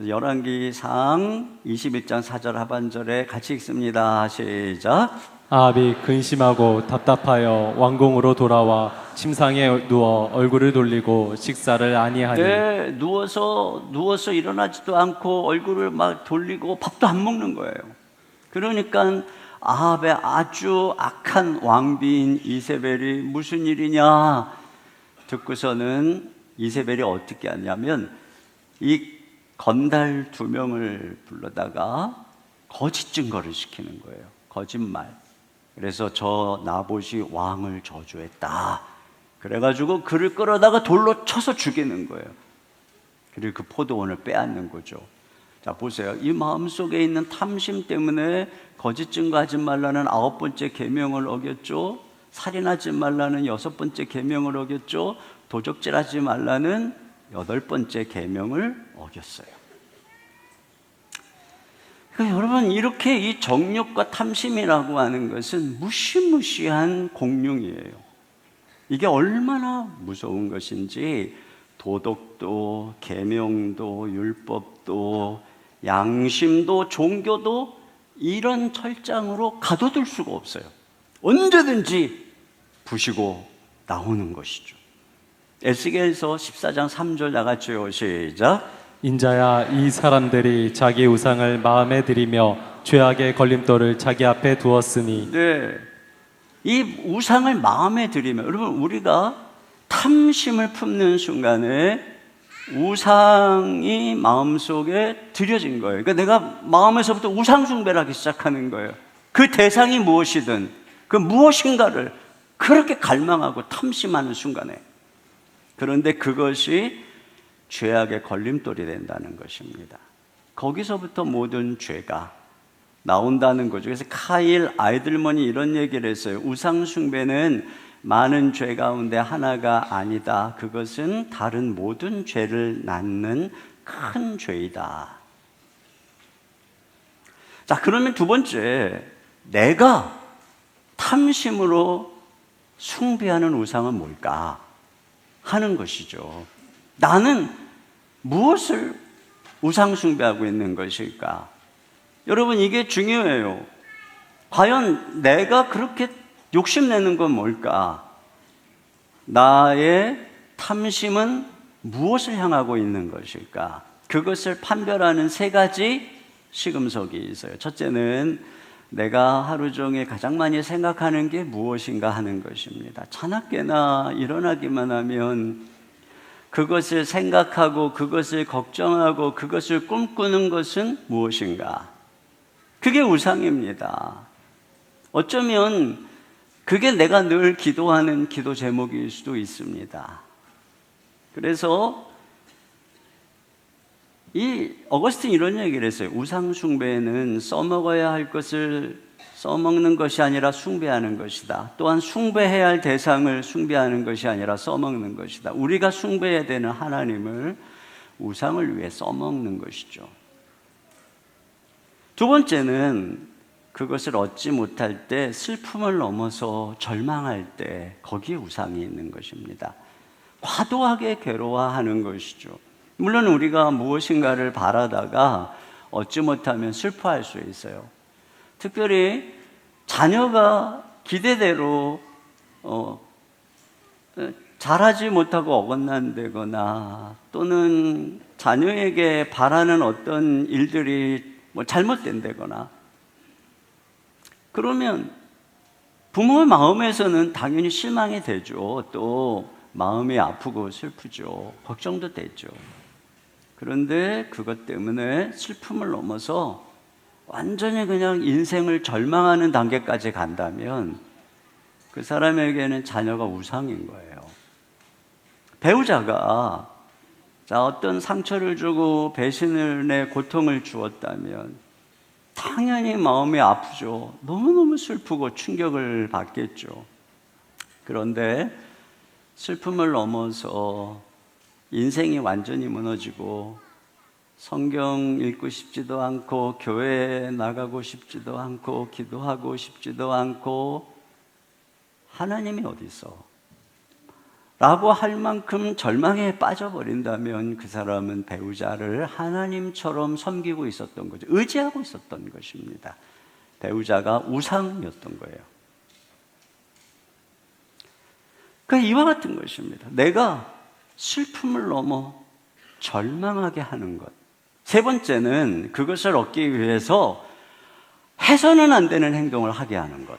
열왕기상 21장 4절 하반절에 같이 읽습니다. 시작. 아합이 근심하고 답답하여 왕궁으로 돌아와 침상에 누워 얼굴을 돌리고 식사를 아니하니. 네, 누워서 일어나지도 않고 얼굴을 막 돌리고 밥도 안 먹는 거예요. 그러니까 아합의 아주 악한 왕비인 이세벨이 무슨 일이냐 듣고서는 이세벨이 어떻게 하냐면 이 건달 2명을 불러다가 거짓 증거를 시키는 거예요. 거짓말. 그래서 저 나봇이 왕을 저주했다. 그래가지고 그를 끌어다가 돌로 쳐서 죽이는 거예요. 그리고 그 포도원을 빼앗는 거죠. 자, 보세요. 이 마음속에 있는 탐심 때문에 거짓 증거하지 말라는 9번째 계명을 어겼죠. 살인하지 말라는 6번째 계명을 어겼죠. 도적질하지 말라는 8번째 계명을 어겼어요. 그러니까 여러분, 이렇게 이 정욕과 탐심이라고 하는 것은 무시무시한 공룡이에요. 이게 얼마나 무서운 것인지 도덕도 계명도 율법도 양심도 종교도 이런 철장으로 가둬둘 수가 없어요. 언제든지 부시고 나오는 것이죠. 에스겔서 14장 3절 나같이요. 시작. 인자야, 이 사람들이 자기 우상을 마음에 들이며 죄악의 걸림돌을 자기 앞에 두었으니. 네, 이 우상을 마음에 들이며, 여러분, 우리가 탐심을 품는 순간에 우상이 마음속에 들여진 거예요. 그러니까 내가 마음에서부터 우상 숭배를 하기 시작하는 거예요. 그 대상이 무엇이든 그 무엇인가를 그렇게 갈망하고 탐심하는 순간에. 그런데 그것이 죄악의 걸림돌이 된다는 것입니다. 거기서부터 모든 죄가 나온다는 거죠. 그래서 카일 아이들머니 이런 얘기를 했어요. 우상 숭배는 많은 죄 가운데 하나가 아니다. 그것은 다른 모든 죄를 낳는 큰 죄이다. 자, 그러면 두 번째, 내가 탐심으로 숭배하는 우상은 뭘까 하는 것이죠. 나는 무엇을 우상 숭배하고 있는 것일까? 여러분, 이게 중요해요. 과연 내가 그렇게 욕심내는 건 뭘까? 나의 탐심은 무엇을 향하고 있는 것일까? 그것을 판별하는 3가지 시금석이 있어요. 첫째는 내가 하루 종일 가장 많이 생각하는 게 무엇인가 하는 것입니다. 자나깨나 일어나기만 하면 그것을 생각하고 그것을 걱정하고 그것을 꿈꾸는 것은 무엇인가? 그게 우상입니다. 어쩌면 그게 내가 늘 기도하는 기도 제목일 수도 있습니다. 그래서 이 어거스틴 이런 얘기를 했어요. 우상 숭배는 써먹어야 할 것을 써먹는 것이 아니라 숭배하는 것이다. 또한 숭배해야 할 대상을 숭배하는 것이 아니라 써먹는 것이다. 우리가 숭배해야 되는 하나님을 우상을 위해 써먹는 것이죠. 두 번째는 그것을 얻지 못할 때 슬픔을 넘어서 절망할 때 거기에 우상이 있는 것입니다. 과도하게 괴로워하는 것이죠. 물론 우리가 무엇인가를 바라다가 얻지 못하면 슬퍼할 수 있어요. 특별히 자녀가 기대대로 잘하지 못하고 어긋난다거나 또는 자녀에게 바라는 어떤 일들이 잘못된다거나 그러면 부모의 마음에서는 당연히 실망이 되죠. 또 마음이 아프고 슬프죠. 걱정도 되죠. 그런데 그것 때문에 슬픔을 넘어서 완전히 그냥 인생을 절망하는 단계까지 간다면 그 사람에게는 자녀가 우상인 거예요. 배우자가 어떤 상처를 주고 배신의 고통을 주었다면 당연히 마음이 아프죠. 너무너무 슬프고 충격을 받겠죠. 그런데 슬픔을 넘어서 인생이 완전히 무너지고 성경 읽고 싶지도 않고 교회에 나가고 싶지도 않고 기도하고 싶지도 않고 하나님이 어디 있어? 라고 할 만큼 절망에 빠져버린다면 그 사람은 배우자를 하나님처럼 섬기고 있었던 거죠. 의지하고 있었던 것입니다. 배우자가 우상이었던 거예요. 그러니까 이와 같은 것입니다. 내가 슬픔을 넘어 절망하게 하는 것. 세 번째는 그것을 얻기 위해서 해서는 안 되는 행동을 하게 하는 것.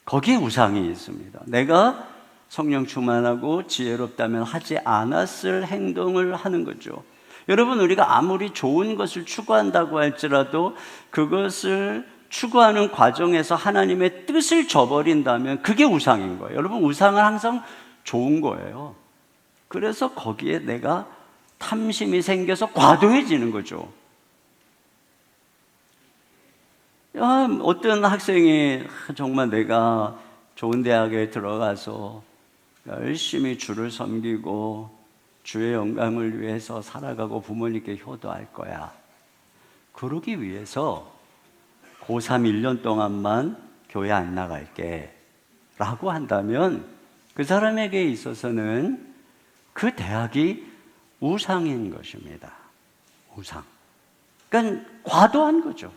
거기에 우상이 있습니다. 내가 성령 충만하고 지혜롭다면 하지 않았을 행동을 하는 거죠. 여러분, 우리가 아무리 좋은 것을 추구한다고 할지라도 그것을 추구하는 과정에서 하나님의 뜻을 저버린다면 그게 우상인 거예요. 여러분, 우상은 항상 좋은 거예요. 그래서 거기에 내가 탐심이 생겨서 과도해지는 거죠. 어떤 학생이 정말 내가 좋은 대학에 들어가서 열심히 주를 섬기고 주의 영광을 위해서 살아가고 부모님께 효도할 거야. 그러기 위해서 고3 1년 동안만 교회 안 나갈게 라고 한다면 그 사람에게 있어서는 그 대학이 우상인 것입니다. 우상. 그러니까 과도한 거죠.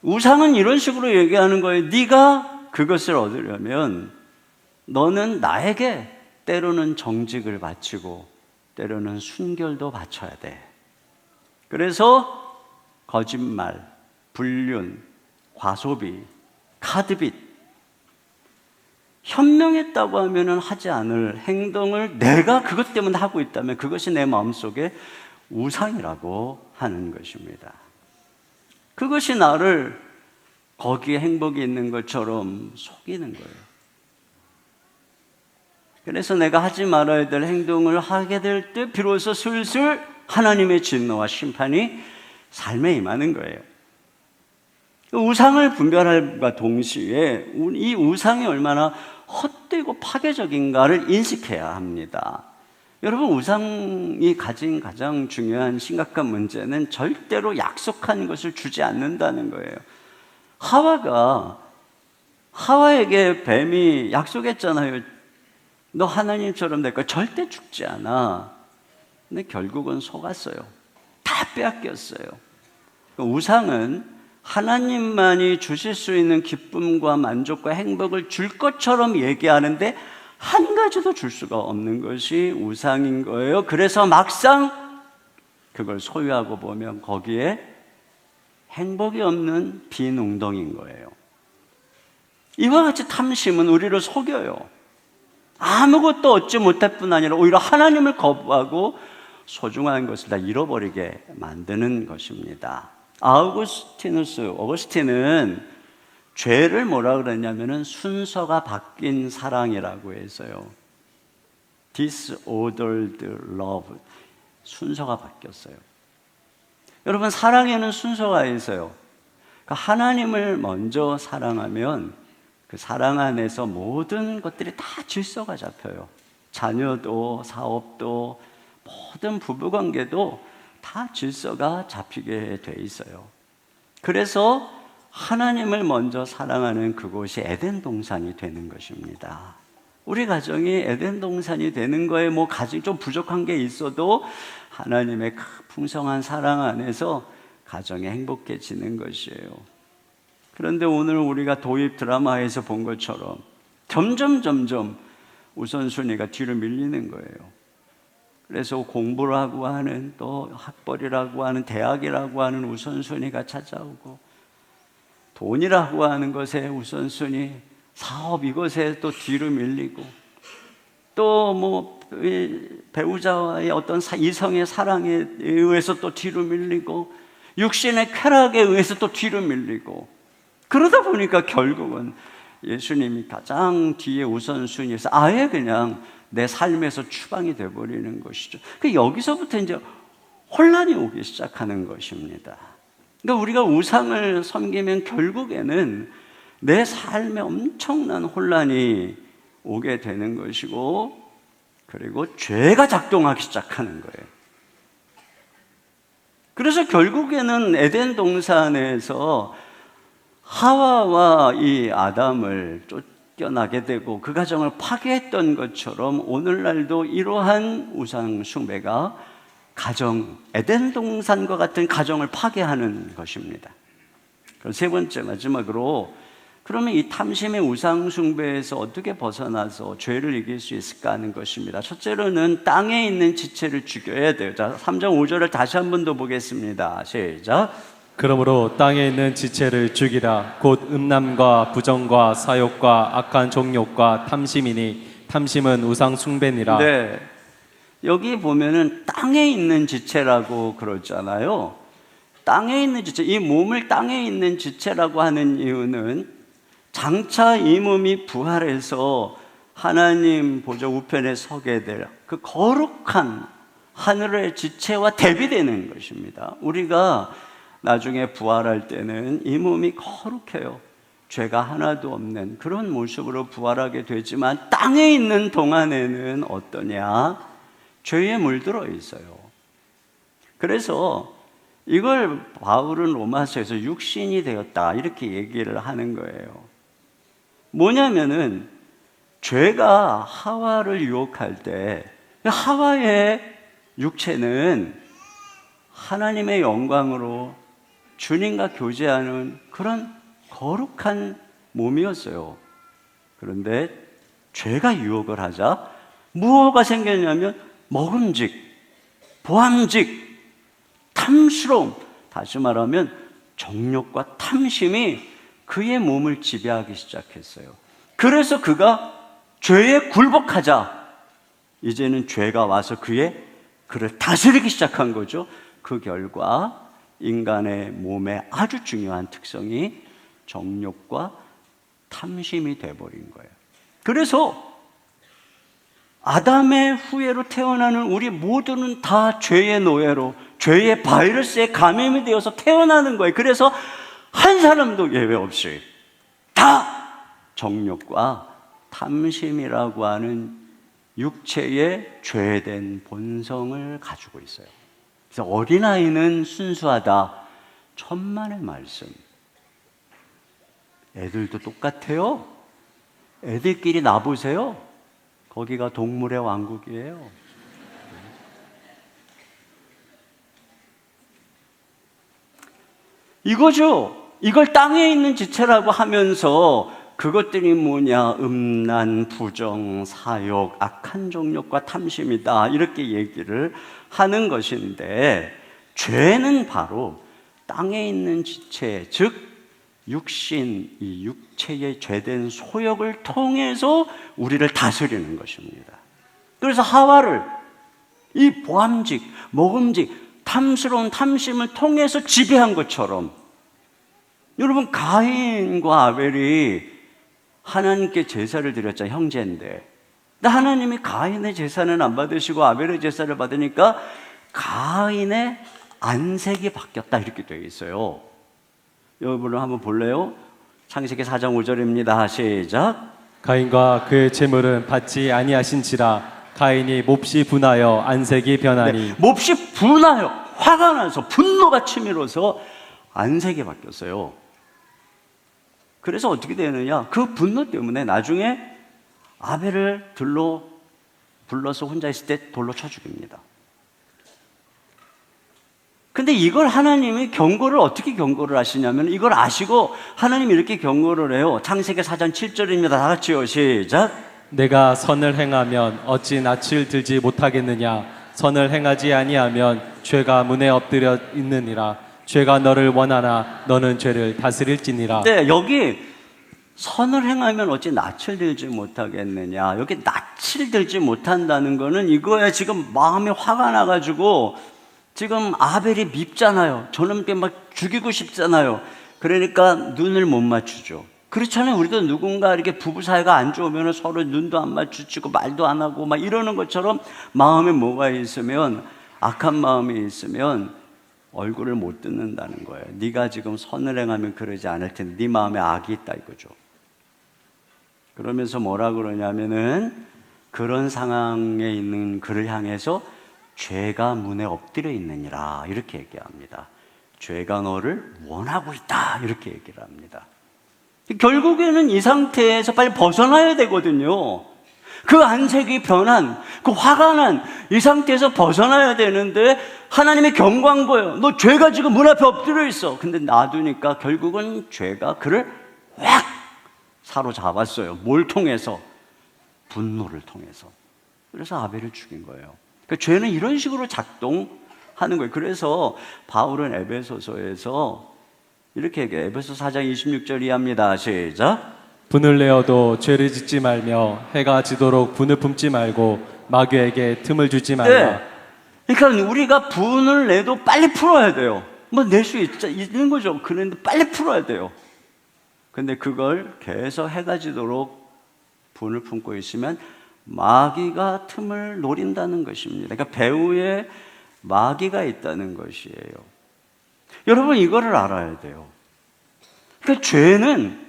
우상은 이런 식으로 얘기하는 거예요. 네가 그것을 얻으려면 너는 나에게 때로는 정직을 바치고 때로는 순결도 바쳐야 돼. 그래서 거짓말, 불륜, 과소비, 카드빚, 현명했다고 하면 하지 않을 행동을 내가 그것 때문에 하고 있다면 그것이 내 마음속에 우상이라고 하는 것입니다. 그것이 나를 거기에 행복이 있는 것처럼 속이는 거예요. 그래서 내가 하지 말아야 될 행동을 하게 될 때 비로소 슬슬 하나님의 진노와 심판이 삶에 임하는 거예요. 우상을 분별함과 동시에 이 우상이 얼마나 헛되고 파괴적인가를 인식해야 합니다. 여러분, 우상이 가진 가장 중요한 심각한 문제는 절대로 약속한 것을 주지 않는다는 거예요. 하와에게 뱀이 약속했잖아요. 너 하나님처럼 될 거야. 절대 죽지 않아. 근데 결국은 속았어요. 다 빼앗겼어요. 우상은 하나님만이 주실 수 있는 기쁨과 만족과 행복을 줄 것처럼 얘기하는데 한 가지도 줄 수가 없는 것이 우상인 거예요. 그래서 막상 그걸 소유하고 보면 거기에 행복이 없는 빈 웅덩이인 거예요. 이와 같이 탐심은 우리를 속여요. 아무것도 얻지 못할 뿐 아니라 오히려 하나님을 거부하고 소중한 것을 다 잃어버리게 만드는 것입니다. 어거스틴은 죄를 뭐라 그랬냐면은 순서가 바뀐 사랑이라고 해서요. Disordered love. 순서가 바뀌었어요. 여러분, 사랑에는 순서가 있어요. 그러니까 하나님을 먼저 사랑하면 그 사랑 안에서 모든 것들이 다 질서가 잡혀요. 자녀도, 사업도, 모든 부부관계도 다 질서가 잡히게 돼 있어요. 그래서 하나님을 먼저 사랑하는 그곳이 에덴 동산이 되는 것입니다. 우리 가정이 에덴 동산이 되는 거에 뭐 가정 좀 부족한 게 있어도 하나님의 풍성한 사랑 안에서 가정이 행복해지는 것이에요. 그런데 오늘 우리가 도입 드라마에서 본 것처럼 점점 우선순위가 뒤로 밀리는 거예요. 그래서 공부를 하고 하는, 또 학벌이라고 하는, 대학이라고 하는 우선순위가 찾아오고, 돈이라고 하는 것에 우선순위, 사업 이것에 또 뒤로 밀리고, 또 뭐 배우자와의 어떤 이성의 사랑에 의해서 또 뒤로 밀리고, 육신의 쾌락에 의해서 또 뒤로 밀리고, 그러다 보니까 결국은 예수님이 가장 뒤에 우선순위에서 아예 그냥 내 삶에서 추방이 되어버리는 것이죠. 여기서부터 이제 혼란이 오기 시작하는 것입니다. 그러니까 우리가 우상을 섬기면 결국에는 내 삶에 엄청난 혼란이 오게 되는 것이고, 그리고 죄가 작동하기 시작하는 거예요. 그래서 결국에는 에덴 동산에서 하와와 이 아담을 쫓겨나게 되고 그 가정을 파괴했던 것처럼 오늘날도 이러한 우상 숭배가 가정, 에덴 동산과 같은 가정을 파괴하는 것입니다. 그럼 세 번째, 마지막으로, 그러면 이 탐심의 우상 숭배에서 어떻게 벗어나서 죄를 이길 수 있을까 하는 것입니다. 첫째로는 땅에 있는 지체를 죽여야 돼요. 자, 3장 5절을 다시 한 번 더 보겠습니다. 시작. 그러므로 땅에 있는 지체를 죽이라. 곧 음란과 부정과 사욕과 악한 종욕과 탐심이니 탐심은 우상 숭배니라. 네, 여기 보면은 땅에 있는 지체라고 그러잖아요. 땅에 있는 지체, 이 몸을 땅에 있는 지체라고 하는 이유는 장차 이 몸이 부활해서 하나님 보좌 우편에 서게 될 그 거룩한 하늘의 지체와 대비되는 것입니다. 우리가 나중에 부활할 때는 이 몸이 거룩해요. 죄가 하나도 없는 그런 모습으로 부활하게 되지만 땅에 있는 동안에는 어떠냐? 죄에 물들어 있어요. 그래서 이걸 바울은 로마서에서 육신이 되었다 이렇게 얘기를 하는 거예요. 뭐냐면은 죄가 하와를 유혹할 때 하와의 육체는 하나님의 영광으로 주님과 교제하는 그런 거룩한 몸이었어요. 그런데 죄가 유혹을 하자 무엇가 생겼냐면 먹음직, 보암직, 탐스러움, 다시 말하면 정욕과 탐심이 그의 몸을 지배하기 시작했어요. 그래서 그가 죄에 굴복하자 이제는 죄가 와서 그를 다스리기 시작한 거죠. 그 결과 인간의 몸의 아주 중요한 특성이 정욕과 탐심이 돼버린 거예요. 그래서 아담의 후예로 태어나는 우리 모두는 다 죄의 노예로, 죄의 바이러스에 감염이 되어서 태어나는 거예요. 그래서 한 사람도 예외 없이 다 정욕과 탐심이라고 하는 육체의 죄된 본성을 가지고 있어요. 그래서 어린아이는 순수하다. 천만의 말씀. 애들도 똑같아요. 애들끼리 놔보세요. 거기가 동물의 왕국이에요. 이거죠. 이걸 땅에 있는 지체라고 하면서 그것들이 뭐냐? 음란, 부정, 사욕, 악한 정욕과 탐심이다. 이렇게 얘기를 하는 것인데, 죄는 바로 땅에 있는 지체, 즉 육신, 이 육체의 죄된 소욕을 통해서 우리를 다스리는 것입니다. 그래서 하와를 이 보암직, 먹음직, 탐스러운 탐심을 통해서 지배한 것처럼, 여러분 가인과 아벨이 하나님께 제사를 드렸잖아요. 형제인데. 근데 하나님이 가인의 제사는 안 받으시고 아벨의 제사를 받으니까 가인의 안색이 바뀌었다 이렇게 되어 있어요. 여러분 한번 볼래요? 창세기 4장 5절입니다. 시작. 가인과 그의 재물은 받지 아니하신지라 가인이 몹시 분하여 안색이 변하니 네, 몹시 분하여 화가 나서 분노가 치밀어서 안색이 바뀌었어요. 그래서 어떻게 되느냐? 그 분노 때문에 나중에 아벨을 들로 불러서 혼자 있을 때 돌로 쳐 죽입니다. 근데 이걸 하나님이 경고를 어떻게 경고를 하시냐면 이걸 아시고 하나님이 이렇게 경고를 해요. 창세기 4장 7절입니다. 다 같이요. 시작. 내가 선을 행하면 어찌 낯을 들지 못하겠느냐 선을 행하지 아니하면 죄가 문에 엎드려 있느니라 죄가 너를 원하나 너는 죄를 다스릴지니라. 네, 여기 선을 행하면 어찌 낯을 들지 못하겠느냐. 여기 낯을 들지 못한다는 거는 이거에 지금 마음이 화가 나가지고 지금 아벨이 밉잖아요. 저놈께 막 죽이고 싶잖아요. 그러니까 눈을 못 맞추죠. 그렇잖아요. 우리도 누군가 이렇게 부부 사이가 안 좋으면 서로 눈도 안 마주치고 말도 안 하고 막 이러는 것처럼 마음에 뭐가 있으면 악한 마음이 있으면 얼굴을 못 듣는다는 거예요. 네가 지금 선을 행하면 그러지 않을 텐데 네 마음에 악이 있다 이거죠. 그러면서 뭐라 그러냐면은 그런 상황에 있는 그를 향해서 죄가 문에 엎드려 있느니라 이렇게 얘기합니다. 죄가 너를 원하고 있다 이렇게 얘기를 합니다. 결국에는 이 상태에서 빨리 벗어나야 되거든요. 그 안색이 변한, 그 화가 난 이 상태에서 벗어나야 되는데 하나님이 경고한 거예요. 너 죄가 지금 문 앞에 엎드려 있어. 근데 놔두니까 결국은 죄가 그를 확 사로잡았어요. 뭘 통해서? 분노를 통해서. 그래서 아벨을 죽인 거예요. 그러니까 죄는 이런 식으로 작동하는 거예요. 그래서 바울은 에베소서에서 이렇게 얘기해요. 에베소 4장 26절 이하입니다. 시작. 분을 내어도 죄를 짓지 말며 해가 지도록 분을 품지 말고 마귀에게 틈을 주지 말라. 네. 그러니까 우리가 분을 내도 빨리 풀어야 돼요. 뭐 낼 수 있는 거죠. 그런데 빨리 풀어야 돼요. 근데 그걸 계속 해가 지도록 분을 품고 있으면 마귀가 틈을 노린다는 것입니다. 그러니까 배후에 마귀가 있다는 것이에요. 여러분 이거를 알아야 돼요. 그러니까 죄는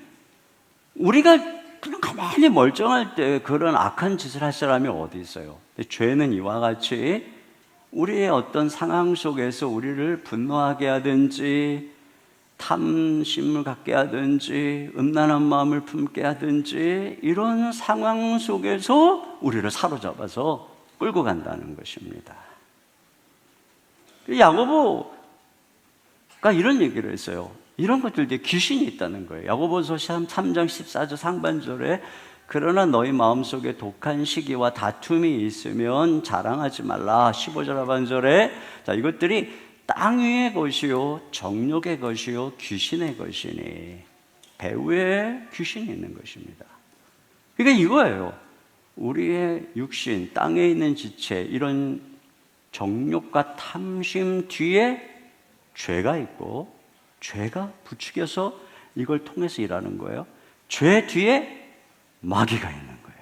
우리가 그냥 가만히 멀쩡할 때 그런 악한 짓을 할 사람이 어디 있어요? 근데 죄는 이와 같이 우리의 어떤 상황 속에서 우리를 분노하게 하든지 탐심을 갖게 하든지 음란한 마음을 품게 하든지 이런 상황 속에서 우리를 사로잡아서 끌고 간다는 것입니다. 야고보가 이런 얘기를 했어요. 이런 것들에 귀신이 있다는 거예요. 야고보서 3장 14절 상반절에 그러나 너희 마음속에 독한 시기와 다툼이 있으면 자랑하지 말라. 15절 하반절에 자 이것들이 땅 위의 것이요 정욕의 것이요 귀신의 것이니 배후에 귀신이 있는 것입니다. 그러니까 이거예요. 우리의 육신, 땅에 있는 지체 이런 정욕과 탐심 뒤에 죄가 있고 죄가 부추겨서 이걸 통해서 일하는 거예요. 죄 뒤에 마귀가 있는 거예요.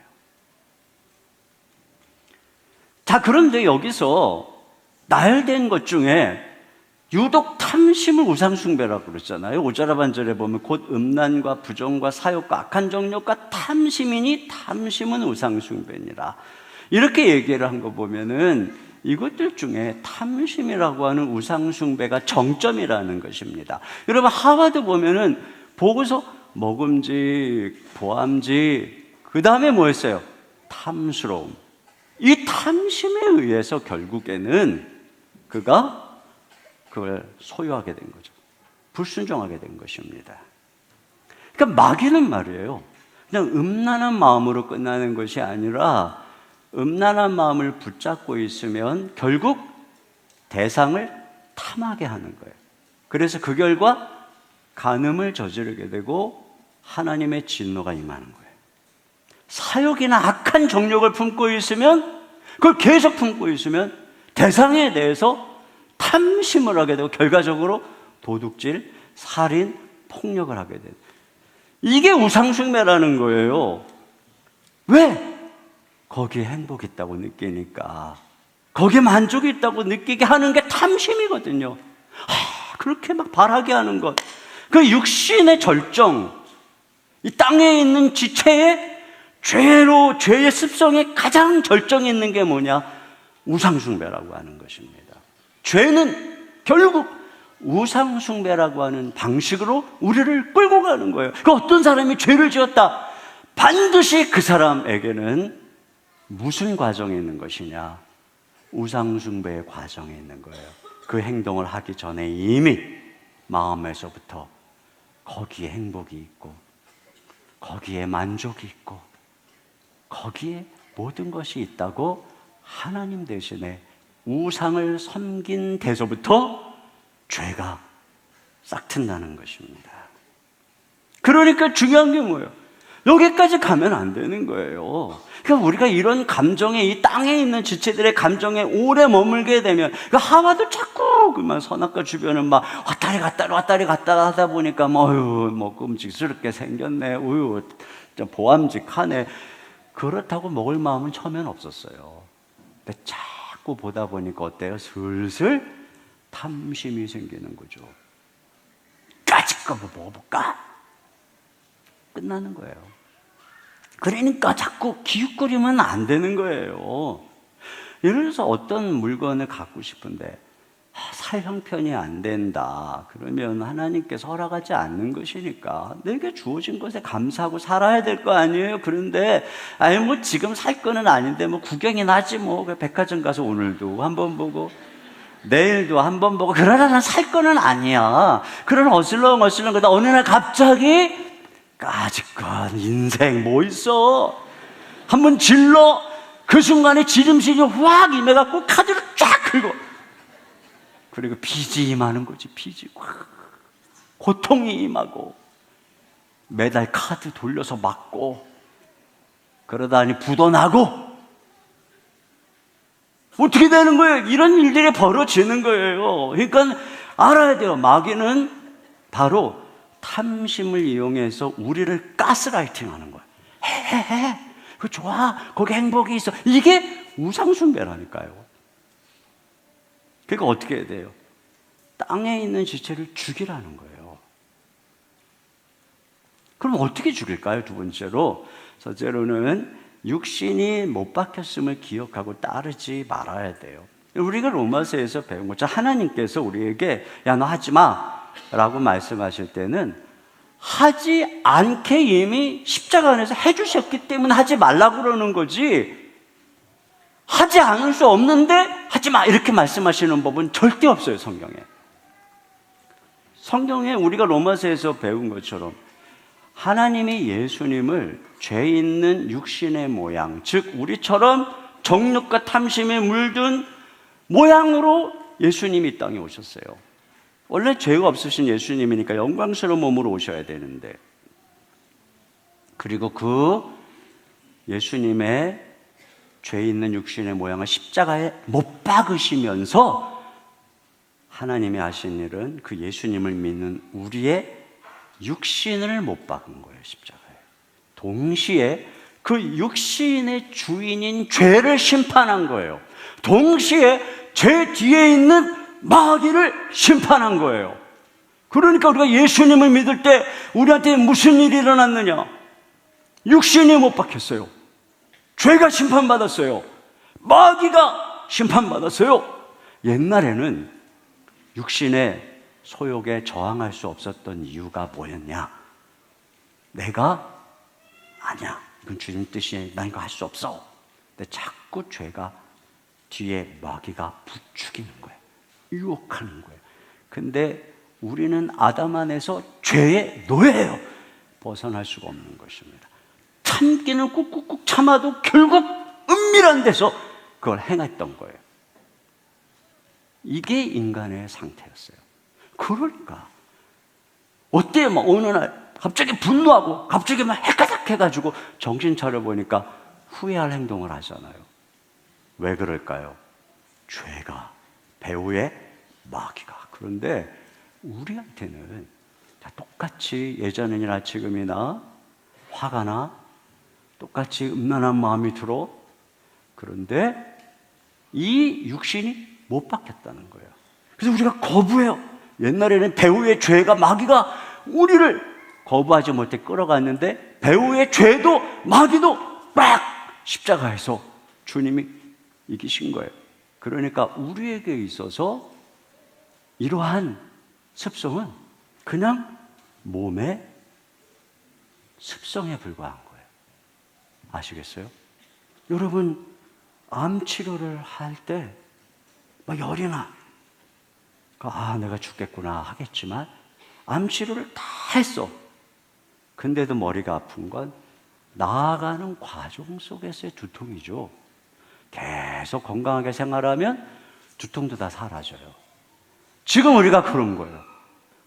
자, 그런데 여기서 나열된 것 중에 유독 탐심을 우상숭배라고 그랬잖아요. 5절 하반절에 보면 곧 음란과 부정과 사욕과 악한 정욕과 탐심이니 탐심은 우상숭배니라. 이렇게 얘기를 한 거 보면은 이것들 중에 탐심이라고 하는 우상숭배가 정점이라는 것입니다. 여러분 하와도 보면은 보고서 먹음직, 보암직, 그 다음에 뭐였어요? 탐스러움. 이 탐심에 의해서 결국에는 그가 그걸 소유하게 된 거죠. 불순종하게 된 것입니다. 그러니까 마귀는 말이에요. 그냥 음란한 마음으로 끝나는 것이 아니라 음란한 마음을 붙잡고 있으면 결국 대상을 탐하게 하는 거예요. 그래서 그 결과 간음을 저지르게 되고 하나님의 진노가 임하는 거예요. 사욕이나 악한 정욕을 품고 있으면 그걸 계속 품고 있으면 대상에 대해서 탐심을 하게 되고 결과적으로 도둑질, 살인, 폭력을 하게 돼요. 이게 우상숭배라는 거예요. 왜? 거기에 행복이 있다고 느끼니까. 거기에 만족이 있다고 느끼게 하는 게 탐심이거든요. 그렇게 막 바라게 하는 것. 그 육신의 절정, 이 땅에 있는 지체의 죄의 습성에 가장 절정이 있는 게 뭐냐? 우상숭배라고 하는 것입니다. 죄는 결국 우상숭배라고 하는 방식으로 우리를 끌고 가는 거예요. 그 어떤 사람이 죄를 지었다, 반드시 그 사람에게는 무슨 과정이 있는 것이냐? 우상숭배의 과정이 있는 거예요. 그 행동을 하기 전에 이미 마음에서부터 거기에 행복이 있고, 거기에 만족이 있고, 거기에 모든 것이 있다고 하나님 대신에 우상을 섬긴 데서부터 죄가 싹튼다는 것입니다. 그러니까 중요한 게 뭐예요? 여기까지 가면 안 되는 거예요. 그러니까 우리가 이런 감정에, 이 땅에 있는 지체들의 감정에 오래 머물게 되면, 그러니까 하와도 자꾸 그만 선악과 주변을 막 왔다리 갔다 하다 보니까 뭐 끔찍스럽게 생겼네, 보암직하네. 그렇다고 먹을 마음은 처음엔 없었어요. 근데 자꾸 보다 보니까 어때요? 슬슬 탐심이 생기는 거죠. 까짓 거 먹어볼까? 끝나는 거예요. 그러니까 자꾸 기웃거리면 안 되는 거예요. 예를 들어서 어떤 물건을 갖고 싶은데 살 형편이 안 된다. 그러면 하나님께서 허락하지 않는 것이니까 내게 주어진 것에 감사하고 살아야 될 거 아니에요. 그런데 뭐 지금 살 거는 아닌데 뭐 구경이나 하지 뭐. 백화점 가서 오늘도 한번 보고 내일도 한번 보고 그러나 살 거는 아니야. 그런 어슬렁어슬렁 그러다 어느 날 갑자기 까짓건 인생 뭐 있어? 한번 질러. 그 순간에 지름신이 확 임해갖고 카드를 쫙 긁어. 그리고 빚이 임하는 거지. 빚이 고통이 임하고 매달 카드 돌려서 맞고 그러다니 부도나고 어떻게 되는 거예요? 이런 일들이 벌어지는 거예요. 그러니까 알아야 돼요. 마귀는 바로 탐심을 이용해서 우리를 가스라이팅하는 거예요. 해. 그거 좋아. 거기 행복이 있어. 이게 우상숭배라니까요. 그러니까 어떻게 해야 돼요? 땅에 있는 지체를 죽이라는 거예요. 그럼 어떻게 죽일까요? 두 번째로, 첫째로는 육신이 못 박혔음을 기억하고 따르지 말아야 돼요. 우리가 로마서에서 배운 것처럼 하나님께서 우리에게 야, 너 하지 마 라고 말씀하실 때는 하지 않게 이미 십자가 안에서 해주셨기 때문에 하지 말라고 그러는 거지, 하지 않을 수 없는데 하지 마 이렇게 말씀하시는 법은 절대 없어요. 성경에 우리가 로마서에서 배운 것처럼 하나님이 예수님을 죄 있는 육신의 모양, 즉 우리처럼 정욕과 탐심에 물든 모양으로 예수님이 이 땅에 오셨어요. 원래 죄가 없으신 예수님이니까 영광스러운 몸으로 오셔야 되는데, 그리고 그 예수님의 죄 있는 육신의 모양을 십자가에 못 박으시면서 하나님이 하신 일은 그 예수님을 믿는 우리의 육신을 못 박은 거예요. 십자가에. 동시에 그 육신의 주인인 죄를 심판한 거예요. 동시에 죄 뒤에 있는 마귀를 심판한 거예요. 그러니까 우리가 예수님을 믿을 때 우리한테 무슨 일이 일어났느냐? 육신이 못 박혔어요. 죄가 심판받았어요. 마귀가 심판받았어요. 옛날에는 육신의 소욕에 저항할 수 없었던 이유가 뭐였냐? 내가 아니야, 이건 주님 뜻이야, 난 이거 할 수 없어. 근데 자꾸 죄가 뒤에 마귀가 부추기는 거예요. 유혹하는 거예요. 근데 우리는 아담 안에서 죄의 노예예요. 벗어날 수가 없는 것입니다. 참기는 꾹꾹꾹 참아도 결국 은밀한 데서 그걸 행했던 거예요. 이게 인간의 상태였어요. 그러니까 어때요? 막 어느 날 갑자기 분노하고 갑자기 막 헷가닥 해가지고 정신 차려보니까 후회할 행동을 하잖아요. 왜 그럴까요? 죄가, 배후의 마귀가. 그런데 우리한테는 똑같이 예전이나 지금이나 화가 나, 똑같이 음란한 마음이 들어. 그런데 이 육신이 못 바뀌었다는 거예요. 그래서 우리가 거부해요. 옛날에는 배후의 죄가 마귀가 우리를 거부하지 못해 끌어갔는데 배후의 죄도 마귀도 막 십자가에서 주님이 이기신 거예요. 그러니까 우리에게 있어서 이러한 습성은 그냥 몸의 습성에 불과한 거예요. 아시겠어요? 여러분 암 치료를 할 때 막 열이 나. 내가 죽겠구나 하겠지만 암 치료를 다 했어. 근데도 머리가 아픈 건 나아가는 과정 속에서의 두통이죠. 계속 건강하게 생활하면 두통도 다 사라져요. 지금 우리가 그런 거예요.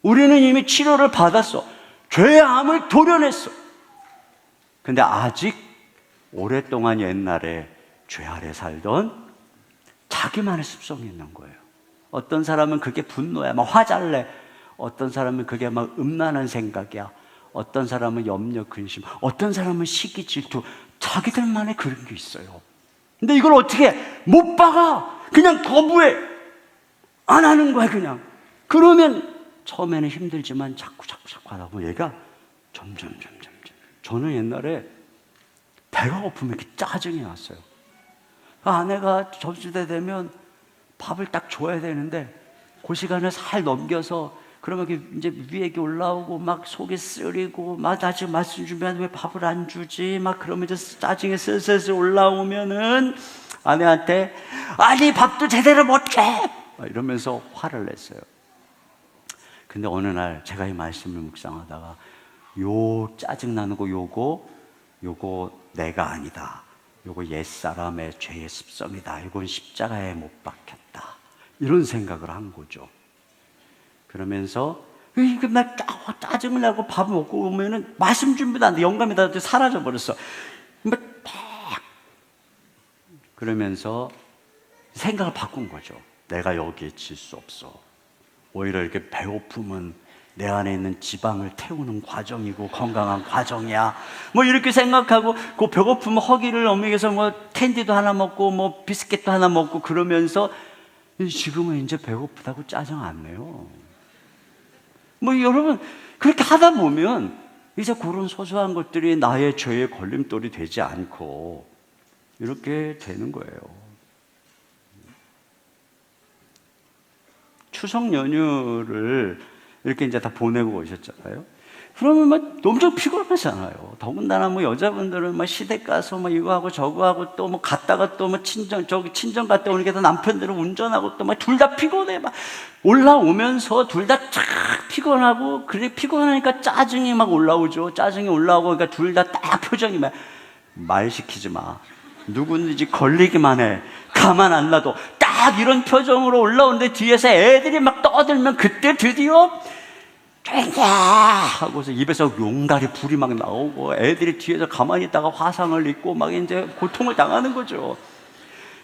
우리는 이미 치료를 받았어. 죄의 암을 도려냈어. 근데 아직 오랫동안 옛날에 죄 아래 살던 자기만의 습성이 있는 거예요. 어떤 사람은 그게 분노야, 막 화잘내. 어떤 사람은 그게 막 음란한 생각이야. 어떤 사람은 염려, 근심. 어떤 사람은 시기, 질투. 자기들만의 그런 게 있어요. 근데 이걸 어떻게 해? 못 박아. 그냥 거부해. 안 하는 거야, 그냥. 그러면 처음에는 힘들지만 자꾸 하다 보면 얘가 점점. 저는 옛날에 배가 고프면 이렇게 짜증이 났어요. 아내가 점심때 되면 밥을 딱 줘야 되는데 그 시간을 살 넘겨서 그러면 이제 위에 올라오고 막 속이 쓰리고 막 나 지금 말씀 준비하는데 왜 밥을 안 주지? 막 그러면 이제 짜증이 슬슬 올라오면은 아내한테 아니 밥도 제대로 못 줘! 이러면서 화를 냈어요. 근데 어느 날 제가 이 말씀을 묵상하다가 요 짜증나는 거 요거 내가 아니다. 요거 옛사람의 죄의 습성이다. 이건 십자가에 못 박혔다. 이런 생각을 한 거죠. 그러면서 이게 막 짜증을 나고 밥 먹고 오면은 말씀 준비도 안 돼. 영감이 다 사라져 버렸어. 막 그러면서 생각을 바꾼 거죠. 내가 여기에 질 수 없어. 오히려 이렇게 배고픔은 내 안에 있는 지방을 태우는 과정이고 건강한 과정이야. 뭐 이렇게 생각하고 그 배고픔 허기를 넘기기 위해서 뭐 캔디도 하나 먹고 뭐 비스켓도 하나 먹고 그러면서 지금은 이제 배고프다고 짜증 안 내요. 뭐 여러분 그렇게 하다 보면 이제 그런 소소한 것들이 나의 죄의 걸림돌이 되지 않고 이렇게 되는 거예요. 추석 연휴를 이렇게 이제 다 보내고 오셨잖아요. 그러면 막 엄청 피곤하잖아요. 더군다나 뭐 여자분들은 막 시댁 가서 막 이거 하고 저거 하고 또 뭐 갔다가 또 뭐 친정 갔다 오니까 남편들은 운전하고 또 막 둘 다 피곤해. 막 올라오면서 둘 다 쫙 피곤하고 그래 피곤하니까 짜증이 막 올라오죠. 짜증이 올라오고 그러니까 둘 다 딱 표정이 막 말 시키지 마. 누구든지 걸리기만 해. 가만 안 놔둬. 딱 이런 표정으로 올라오는데 뒤에서 애들이 막 떠들면 그때 드디어 쫙 하고서 입에서 용달이 불이 막 나오고 애들이 뒤에서 가만히 있다가 화상을 입고 막 이제 고통을 당하는 거죠.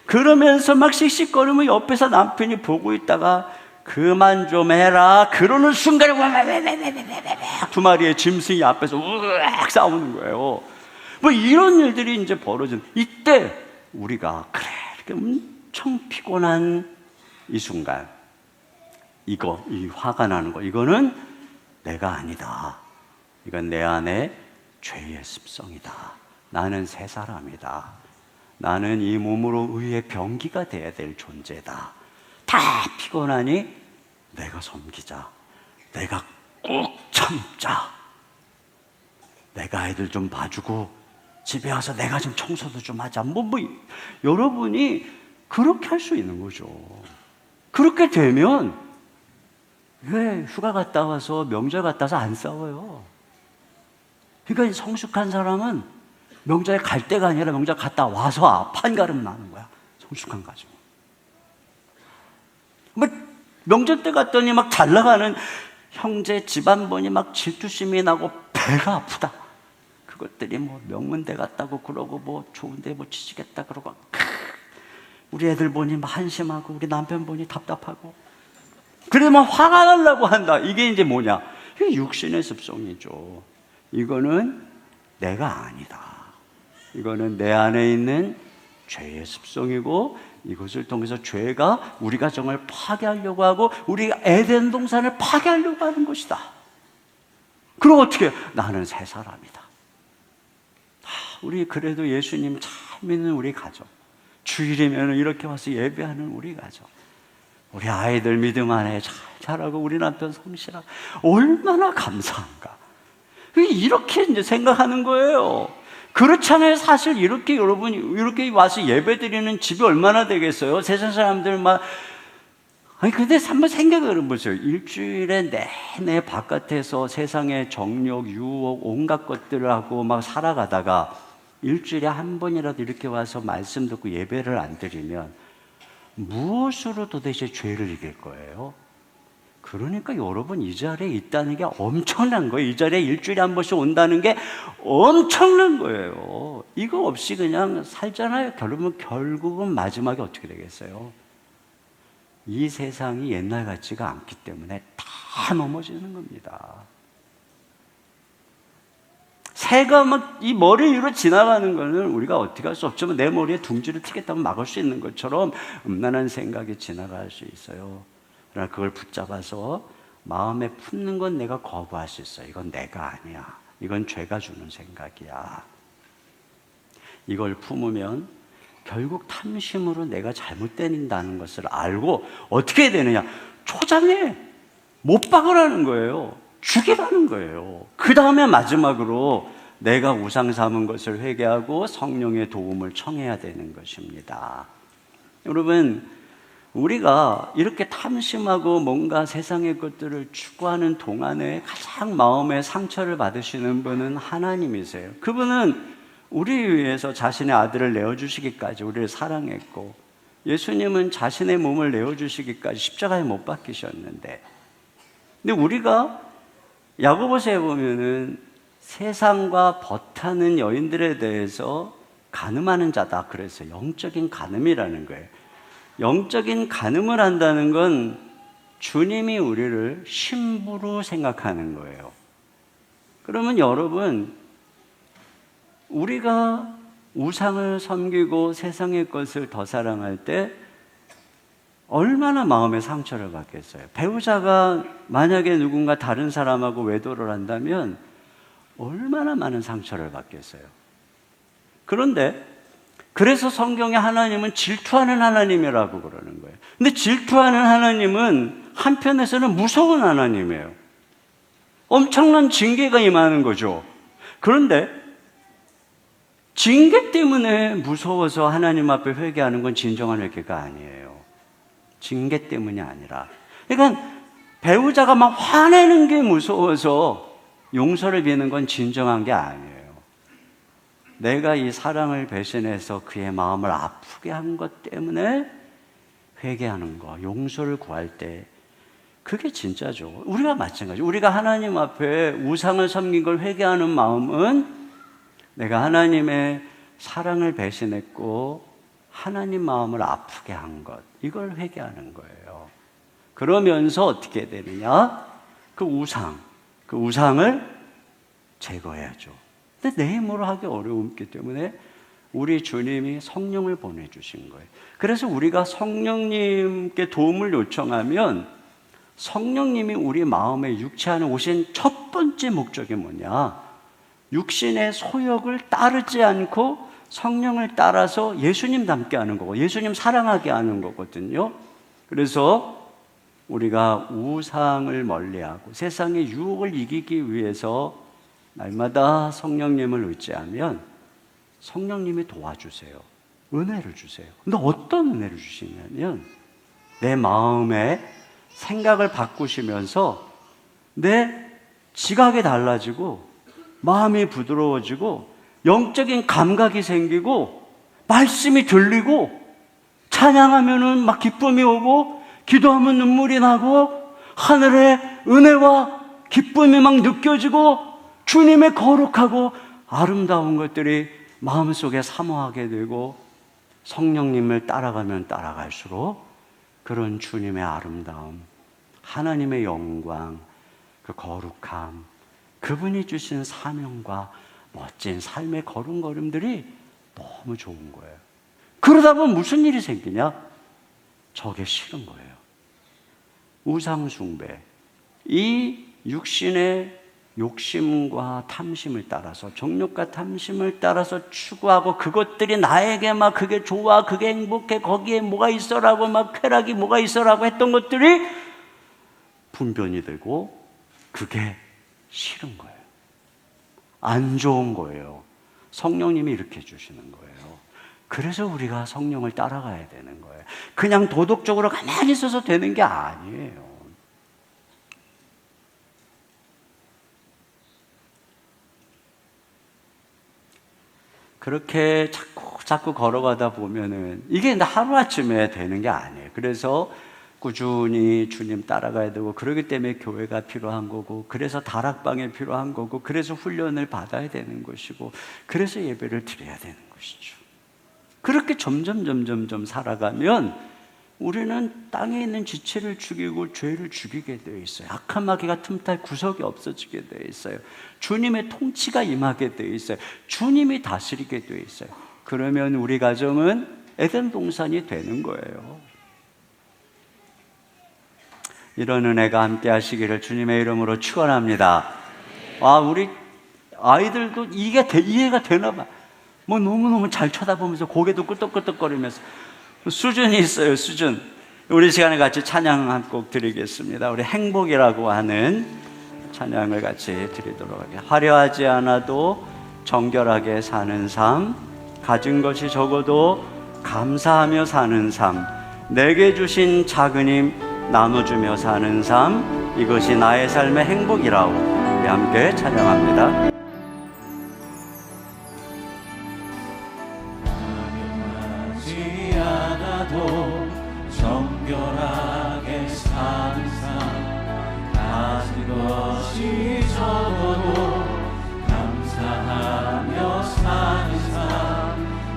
그러면서 막 씩씩거리면 옆에서 남편이 보고 있다가 그만 좀 해라 그러는 순간에 두 마리의 짐승이 앞에서 우악 싸우는 거예요. 뭐 이런 일들이 이제 벌어진 이때 우리가 그래 이렇게 엄청 피곤한 이 순간 이 화가 나는 거 이거는 내가 아니다. 이건 내 안에 죄의 습성이다. 나는 새 사람이다. 나는 이 몸으로 의의 병기가 돼야 될 존재다. 다 피곤하니 내가 섬기자. 내가 꼭 참자. 내가 아이들 좀 봐주고 집에 와서 내가 좀 청소도 좀 하자. 여러분이 그렇게 할 수 있는 거죠. 그렇게 되면 왜 휴가 갔다 와서 명절 갔다 와서 안 싸워요? 그러니까 성숙한 사람은 명절에 갈 때가 아니라 명절 갔다 와서 판가름 나는 거야. 성숙한 가정. 명절 때 갔더니 막 잘 나가는 형제 집안번이 막 질투심이 나고 배가 아프다. 그것들이 뭐 명문대 갔다고 그러고 뭐 좋은데 뭐 취직했다 그러고 우리 애들 보니 막 한심하고 우리 남편 보니 답답하고 그러면 화가 나려고 한다. 이게 이제 뭐냐? 이게 육신의 습성이죠. 이거는 내가 아니다. 이거는 내 안에 있는 죄의 습성이고 이것을 통해서 죄가 우리 가정을 파괴하려고 하고 우리 에덴 동산을 파괴하려고 하는 것이다. 그럼 어떻게 해요? 나는 새 사람이다. 우리 그래도 예수님 잘 믿는 우리 가족, 주일이면 이렇게 와서 예배하는 우리 가족, 우리 아이들 믿음 안에 잘 자라고 우리 남편 성실하고 얼마나 감사한가. 이렇게 이제 생각하는 거예요. 그렇잖아요. 사실 이렇게 여러분이 이렇게 와서 예배 드리는 집이 얼마나 되겠어요? 세상 사람들 막 아니 근데 한번 생각을 해보세요. 일주일에 내내 바깥에서 세상의 정욕, 유혹, 온갖 것들을 하고 막 살아가다가 일주일에 한 번이라도 이렇게 와서 말씀 듣고 예배를 안 드리면 무엇으로 도대체 죄를 이길 거예요? 그러니까 여러분 이 자리에 있다는 게 엄청난 거예요. 이 자리에 일주일에 한 번씩 온다는 게 엄청난 거예요. 이거 없이 그냥 살잖아요. 결국은 마지막에 어떻게 되겠어요? 이 세상이 옛날 같지가 않기 때문에 다 넘어지는 겁니다. 새가 막 이 머리 위로 지나가는 거는 우리가 어떻게 할 수 없지만 내 머리에 둥지를 튀겠다면 막을 수 있는 것처럼 음란한 생각이 지나갈 수 있어요. 그러나 그걸 붙잡아서 마음에 품는 건 내가 거부할 수 있어요. 이건 내가 아니야. 이건 죄가 주는 생각이야. 이걸 품으면 결국 탐심으로 내가 잘못된다는 것을 알고 어떻게 해야 되느냐? 초장에 못 박으라는 거예요. 죽이라는 거예요. 그 다음에 마지막으로 내가 우상 삼은 것을 회개하고 성령의 도움을 청해야 되는 것입니다. 여러분, 우리가 이렇게 탐심하고 뭔가 세상의 것들을 추구하는 동안에 가장 마음에 상처를 받으시는 분은 하나님이세요. 그분은 우리 위해서 자신의 아들을 내어주시기까지 우리를 사랑했고, 예수님은 자신의 몸을 내어주시기까지 십자가에 못 박히셨는데, 근데 우리가 야고보서에 보면은 세상과 벗하는 여인들에 대해서 간음하는 자다 그래서 영적인 간음이라는 거예요. 영적인 간음을 한다는 건 주님이 우리를 신부로 생각하는 거예요. 그러면 여러분, 우리가 우상을 섬기고 세상의 것을 더 사랑할 때 얼마나 마음의 상처를 받겠어요. 배우자가 만약에 누군가 다른 사람하고 외도를 한다면 얼마나 많은 상처를 받겠어요. 그런데 그래서 성경에 하나님은 질투하는 하나님이라고 그러는 거예요. 근데 질투하는 하나님은 한편에서는 무서운 하나님이에요. 엄청난 징계가 임하는 거죠. 그런데 징계 때문에 무서워서 하나님 앞에 회개하는 건 진정한 회개가 아니에요. 징계 때문이 아니라, 그러니까 배우자가 막 화내는 게 무서워서 용서를 비는 건 진정한 게 아니에요. 내가 이 사랑을 배신해서 그의 마음을 아프게 한 것 때문에 회개하는 거, 용서를 구할 때 그게 진짜죠. 우리가 마찬가지. 우리가 하나님 앞에 우상을 섬긴 걸 회개하는 마음은 내가 하나님의 사랑을 배신했고 하나님 마음을 아프게 한 것, 이걸 회개하는 거예요. 그러면서 어떻게 되느냐? 그 우상을 제거해야죠. 근데 내 힘으로 하기 어려웠기 때문에 우리 주님이 성령을 보내주신 거예요. 그래서 우리가 성령님께 도움을 요청하면 성령님이 우리 마음에 육체 안에 오신 첫 번째 목적이 뭐냐? 육신의 소욕을 따르지 않고 성령을 따라서 예수님 닮게 하는 거고 예수님 사랑하게 하는 거거든요. 그래서 우리가 우상을 멀리하고 세상의 유혹을 이기기 위해서 날마다 성령님을 의지하면 성령님이 도와주세요. 은혜를 주세요. 근데 어떤 은혜를 주시냐면 내 마음의 생각을 바꾸시면서 내 지각이 달라지고 마음이 부드러워지고 영적인 감각이 생기고 말씀이 들리고 찬양하면은 막 기쁨이 오고 기도하면 눈물이 나고 하늘의 은혜와 기쁨이 막 느껴지고 주님의 거룩하고 아름다운 것들이 마음속에 사모하게 되고 성령님을 따라가면 따라갈수록 그런 주님의 아름다움, 하나님의 영광, 그 거룩함, 그분이 주신 사명과 멋진 삶의 걸음걸음들이 너무 좋은 거예요. 그러다 보면 무슨 일이 생기냐? 저게 싫은 거예요. 우상숭배. 이 육신의 욕심과 탐심을 따라서, 정욕과 탐심을 따라서 추구하고, 그것들이 나에게 막 그게 좋아, 그게 행복해, 거기에 뭐가 있어라고, 막 쾌락이 뭐가 있어라고 했던 것들이 분변이 되고, 그게 싫은 거예요. 안 좋은 거예요. 성령님이 이렇게 주시는 거예요. 그래서 우리가 성령을 따라가야 되는 거예요. 그냥 도덕적으로 가만히 있어서 되는 게 아니에요. 그렇게 자꾸 걸어가다 보면은 이게 하루아침에 되는 게 아니에요. 그래서 꾸준히 주님 따라가야 되고, 그러기 때문에 교회가 필요한 거고, 그래서 다락방이 필요한 거고, 그래서 훈련을 받아야 되는 것이고, 그래서 예배를 드려야 되는 것이죠. 그렇게 점점 살아가면 우리는 땅에 있는 지체를 죽이고 죄를 죽이게 되어 있어요. 악한 마귀가 틈탈 구석이 없어지게 되어 있어요. 주님의 통치가 임하게 되어 있어요. 주님이 다스리게 되어 있어요. 그러면 우리 가정은 에덴 동산이 되는 거예요. 이런 은혜가 함께 하시기를 주님의 이름으로 축원합니다. 우리 아이들도 이게 이해가 되나 봐. 뭐 너무너무 잘 쳐다보면서 고개도 끄덕끄덕거리면서 수준이 있어요. 수준. 우리 시간에 같이 찬양 한 곡 드리겠습니다. 우리 행복이라고 하는 찬양을 같이 드리도록 하겠습니다. 화려하지 않아도 정결하게 사는 삶, 가진 것이 적어도 감사하며 사는 삶, 내게 주신 작은 힘 나눠주며 사는 삶, 이것이 나의 삶의 행복이라고 우리 함께 찬양합니다. 하지 않아도 정결하게 사는 삶, 가진 것이 적어도 감사하며 사는 삶,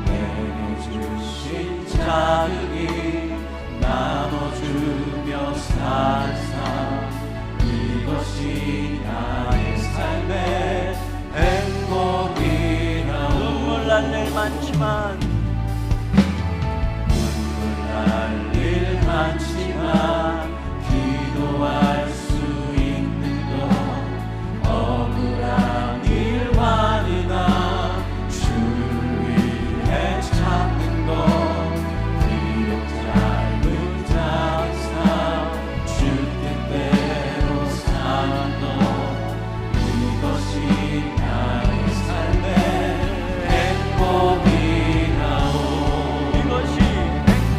내게 주신 작은 힘 나눠주며 사는 삶, 이것이 나의 삶의 행복이라오. 눈물 날 일 많지만, 눈물 날 일 많지만 기도할 수 있는 것, 억울한 일환이나 주를 위해 참는 것, 비록 짧은 장사 주 뜻대로 사는 것, 이것이 나의 삶의 행복이라오. 이것이 행복,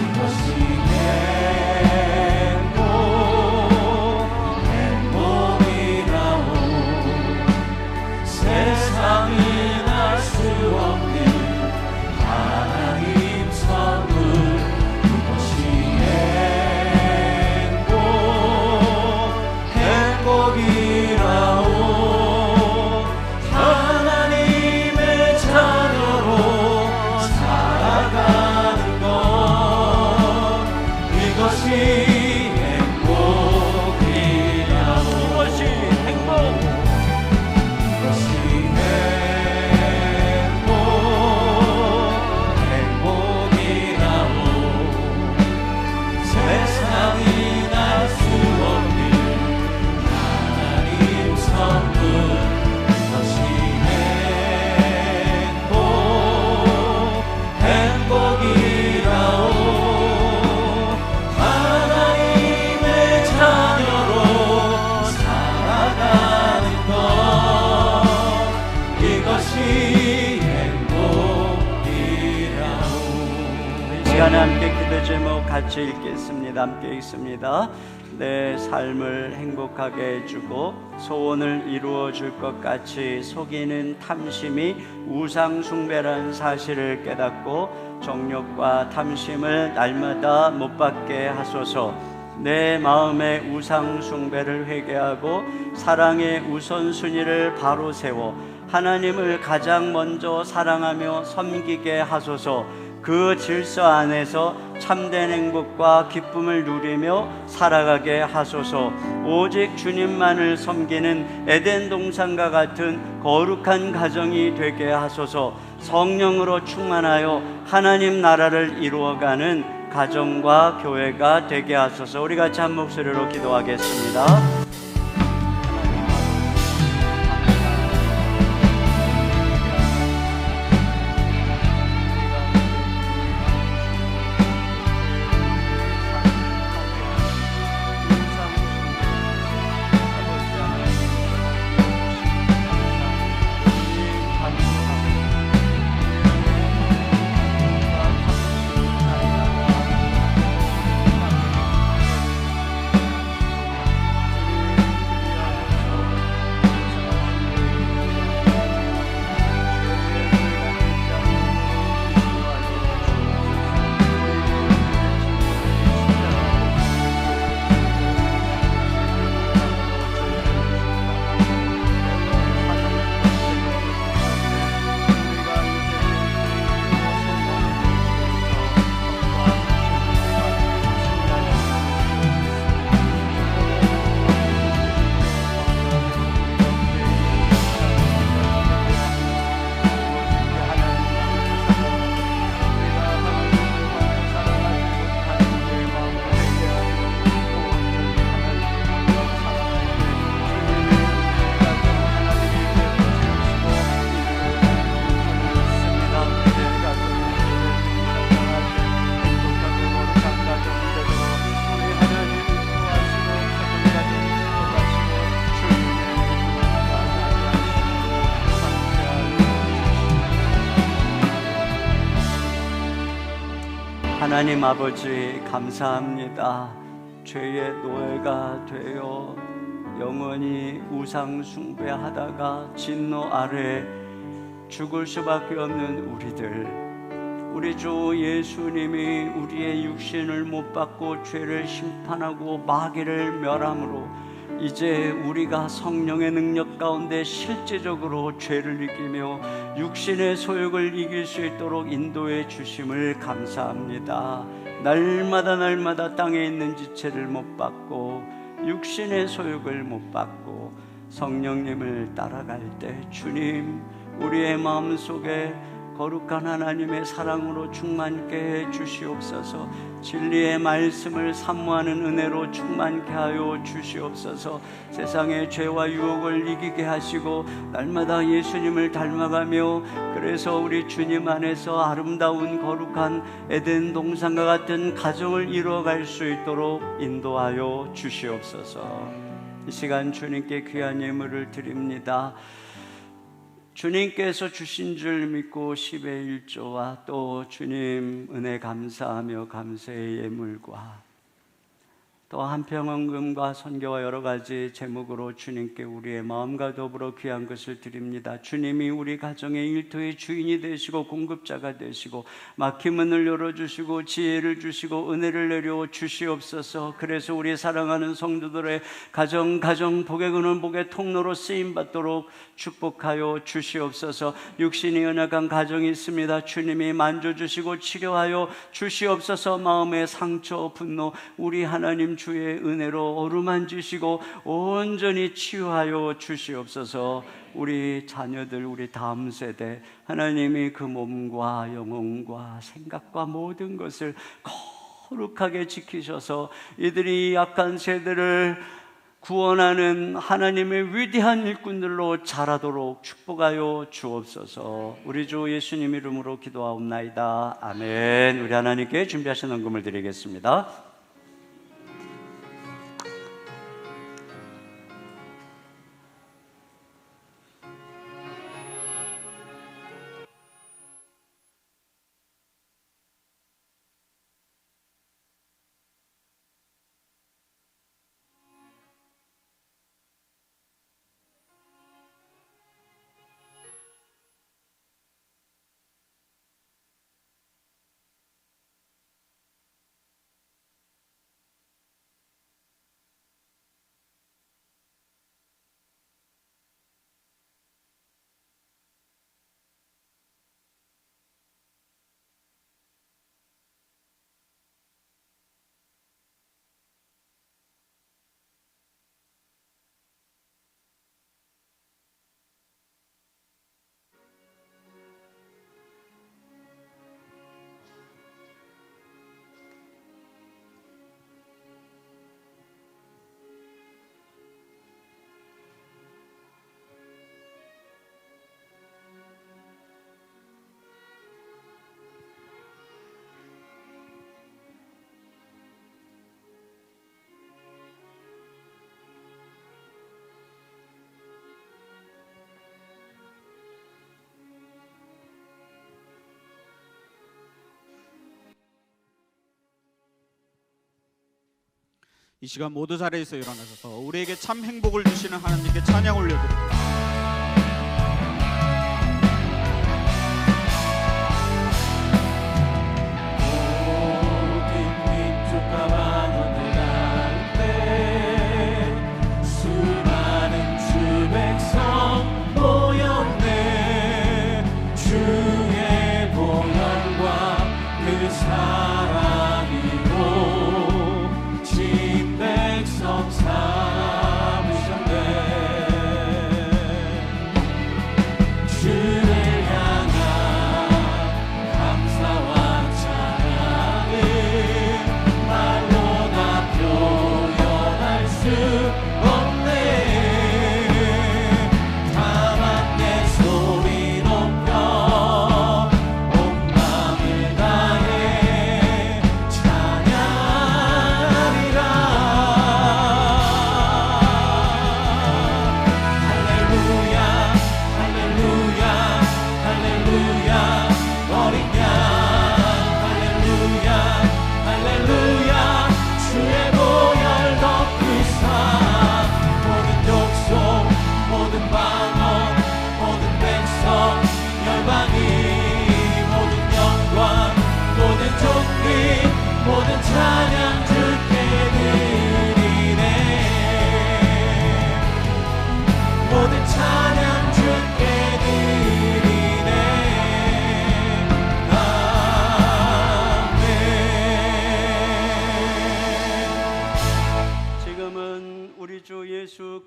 이것이 행복이라오. 세상이 알 수 없는 하나님 선물, 이것이 행복이라오. 하나님의 자녀로 살아가는 것, 이것이 행복이라오. 이것이 행복, 이것이 행복이라오. 세상이 날 수 없는 하나님 선물, 이것이 행복이라오. 하나님의 자녀로 살아가는 것, 이것이 행복이라오. 이 시간에 함께 기도 제목 같이 읽겠습니다. 함께 읽습니다. 내 삶을 행복하게 해주고 소원을 이루어 줄 것 같이 속이는 탐심이 우상 숭배라는 사실을 깨닫고 정욕과 탐심을 날마다 못 받게 하소서. 내 마음의 우상 숭배를 회개하고 사랑의 우선순위를 바로 세워 하나님을 가장 먼저 사랑하며 섬기게 하소서. 그 질서 안에서 참된 행복과 기쁨을 누리며 살아가게 하소서. 오직 주님만을 섬기는 에덴 동산과 같은 거룩한 가정이 되게 하소서. 성령으로 충만하여 하나님 나라를 이루어가는 가정과 교회가 되게 하소서. 우리 같이 한 목소리로 기도하겠습니다. 하나님 아버지 감사합니다. 죄의 노예가 되어 영원히 우상 숭배하다가 진노 아래 죽을 수밖에 없는 우리들, 우리 주 예수님이 우리의 육신을 못 받고 죄를 심판하고 마귀를 멸함으로 이제 우리가 성령의 능력 가운데 실제적으로 죄를 이기며 육신의 소욕을 이길 수 있도록 인도해 주심을 감사합니다. 날마다 땅에 있는 지체를 못 받고 육신의 소욕을 못 받고 성령님을 따라갈 때 주님, 우리의 마음속에 거룩한 하나님의 사랑으로 충만케 해 주시옵소서. 진리의 말씀을 사모하는 은혜로 충만케 하여 주시옵소서. 세상의 죄와 유혹을 이기게 하시고 날마다 예수님을 닮아가며 그래서 우리 주님 안에서 아름다운 거룩한 에덴 동산과 같은 가정을 이루어갈 수 있도록 인도하여 주시옵소서. 이 시간 주님께 귀한 예물을 드립니다. 주님께서 주신 줄 믿고 10의 1조와 또 주님 은혜 감사하며 감사의 예물과 또 한평원금과 선교와 여러 가지 제목으로 주님께 우리의 마음과 더불어 귀한 것을 드립니다. 주님이 우리 가정의 일터의 주인이 되시고 공급자가 되시고 막힌 문을 열어주시고 지혜를 주시고 은혜를 내려 주시옵소서. 그래서 우리 사랑하는 성도들의 가정 복의 근원 복의 통로로 쓰임받도록 축복하여 주시옵소서. 육신이 연약한 가정이 있습니다. 주님이 만져주시고 치료하여 주시옵소서. 마음의 상처 분노 우리 하나님 주의 은혜로 어루만지시고 온전히 치유하여 주시옵소서. 우리 자녀들, 우리 다음 세대 하나님이 그 몸과 영혼과 생각과 모든 것을 거룩하게 지키셔서 이들이 약한 세대를 구원하는 하나님의 위대한 일꾼들로 자라도록 축복하여 주옵소서. 우리 주 예수님 이름으로 기도하옵나이다. 아멘. 우리 하나님께 준비하신 헌금을 드리겠습니다. 이 시간 모두 자리에서 일어나셔서 우리에게 참 행복을 주시는 하나님께 찬양 올려드립니다.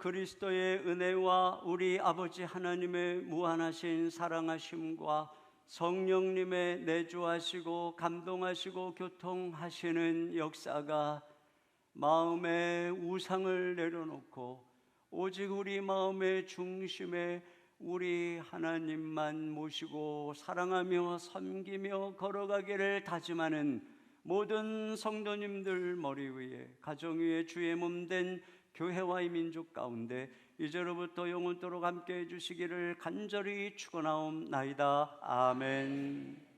그리스도의 은혜와 우리 아버지 하나님의 무한하신 사랑하심과 성령님의 내주하시고 감동하시고 교통하시는 역사가 마음의 우상을 내려놓고 오직 우리 마음의 중심에 우리 하나님만 모시고 사랑하며 섬기며 걸어가기를 다짐하는 모든 성도님들 머리 위에 가정 위에 주의 몸된 교회와 이 민족 가운데 이제로부터 영원토록 함께해 주시기를 간절히 축원하옵나이다. 아멘.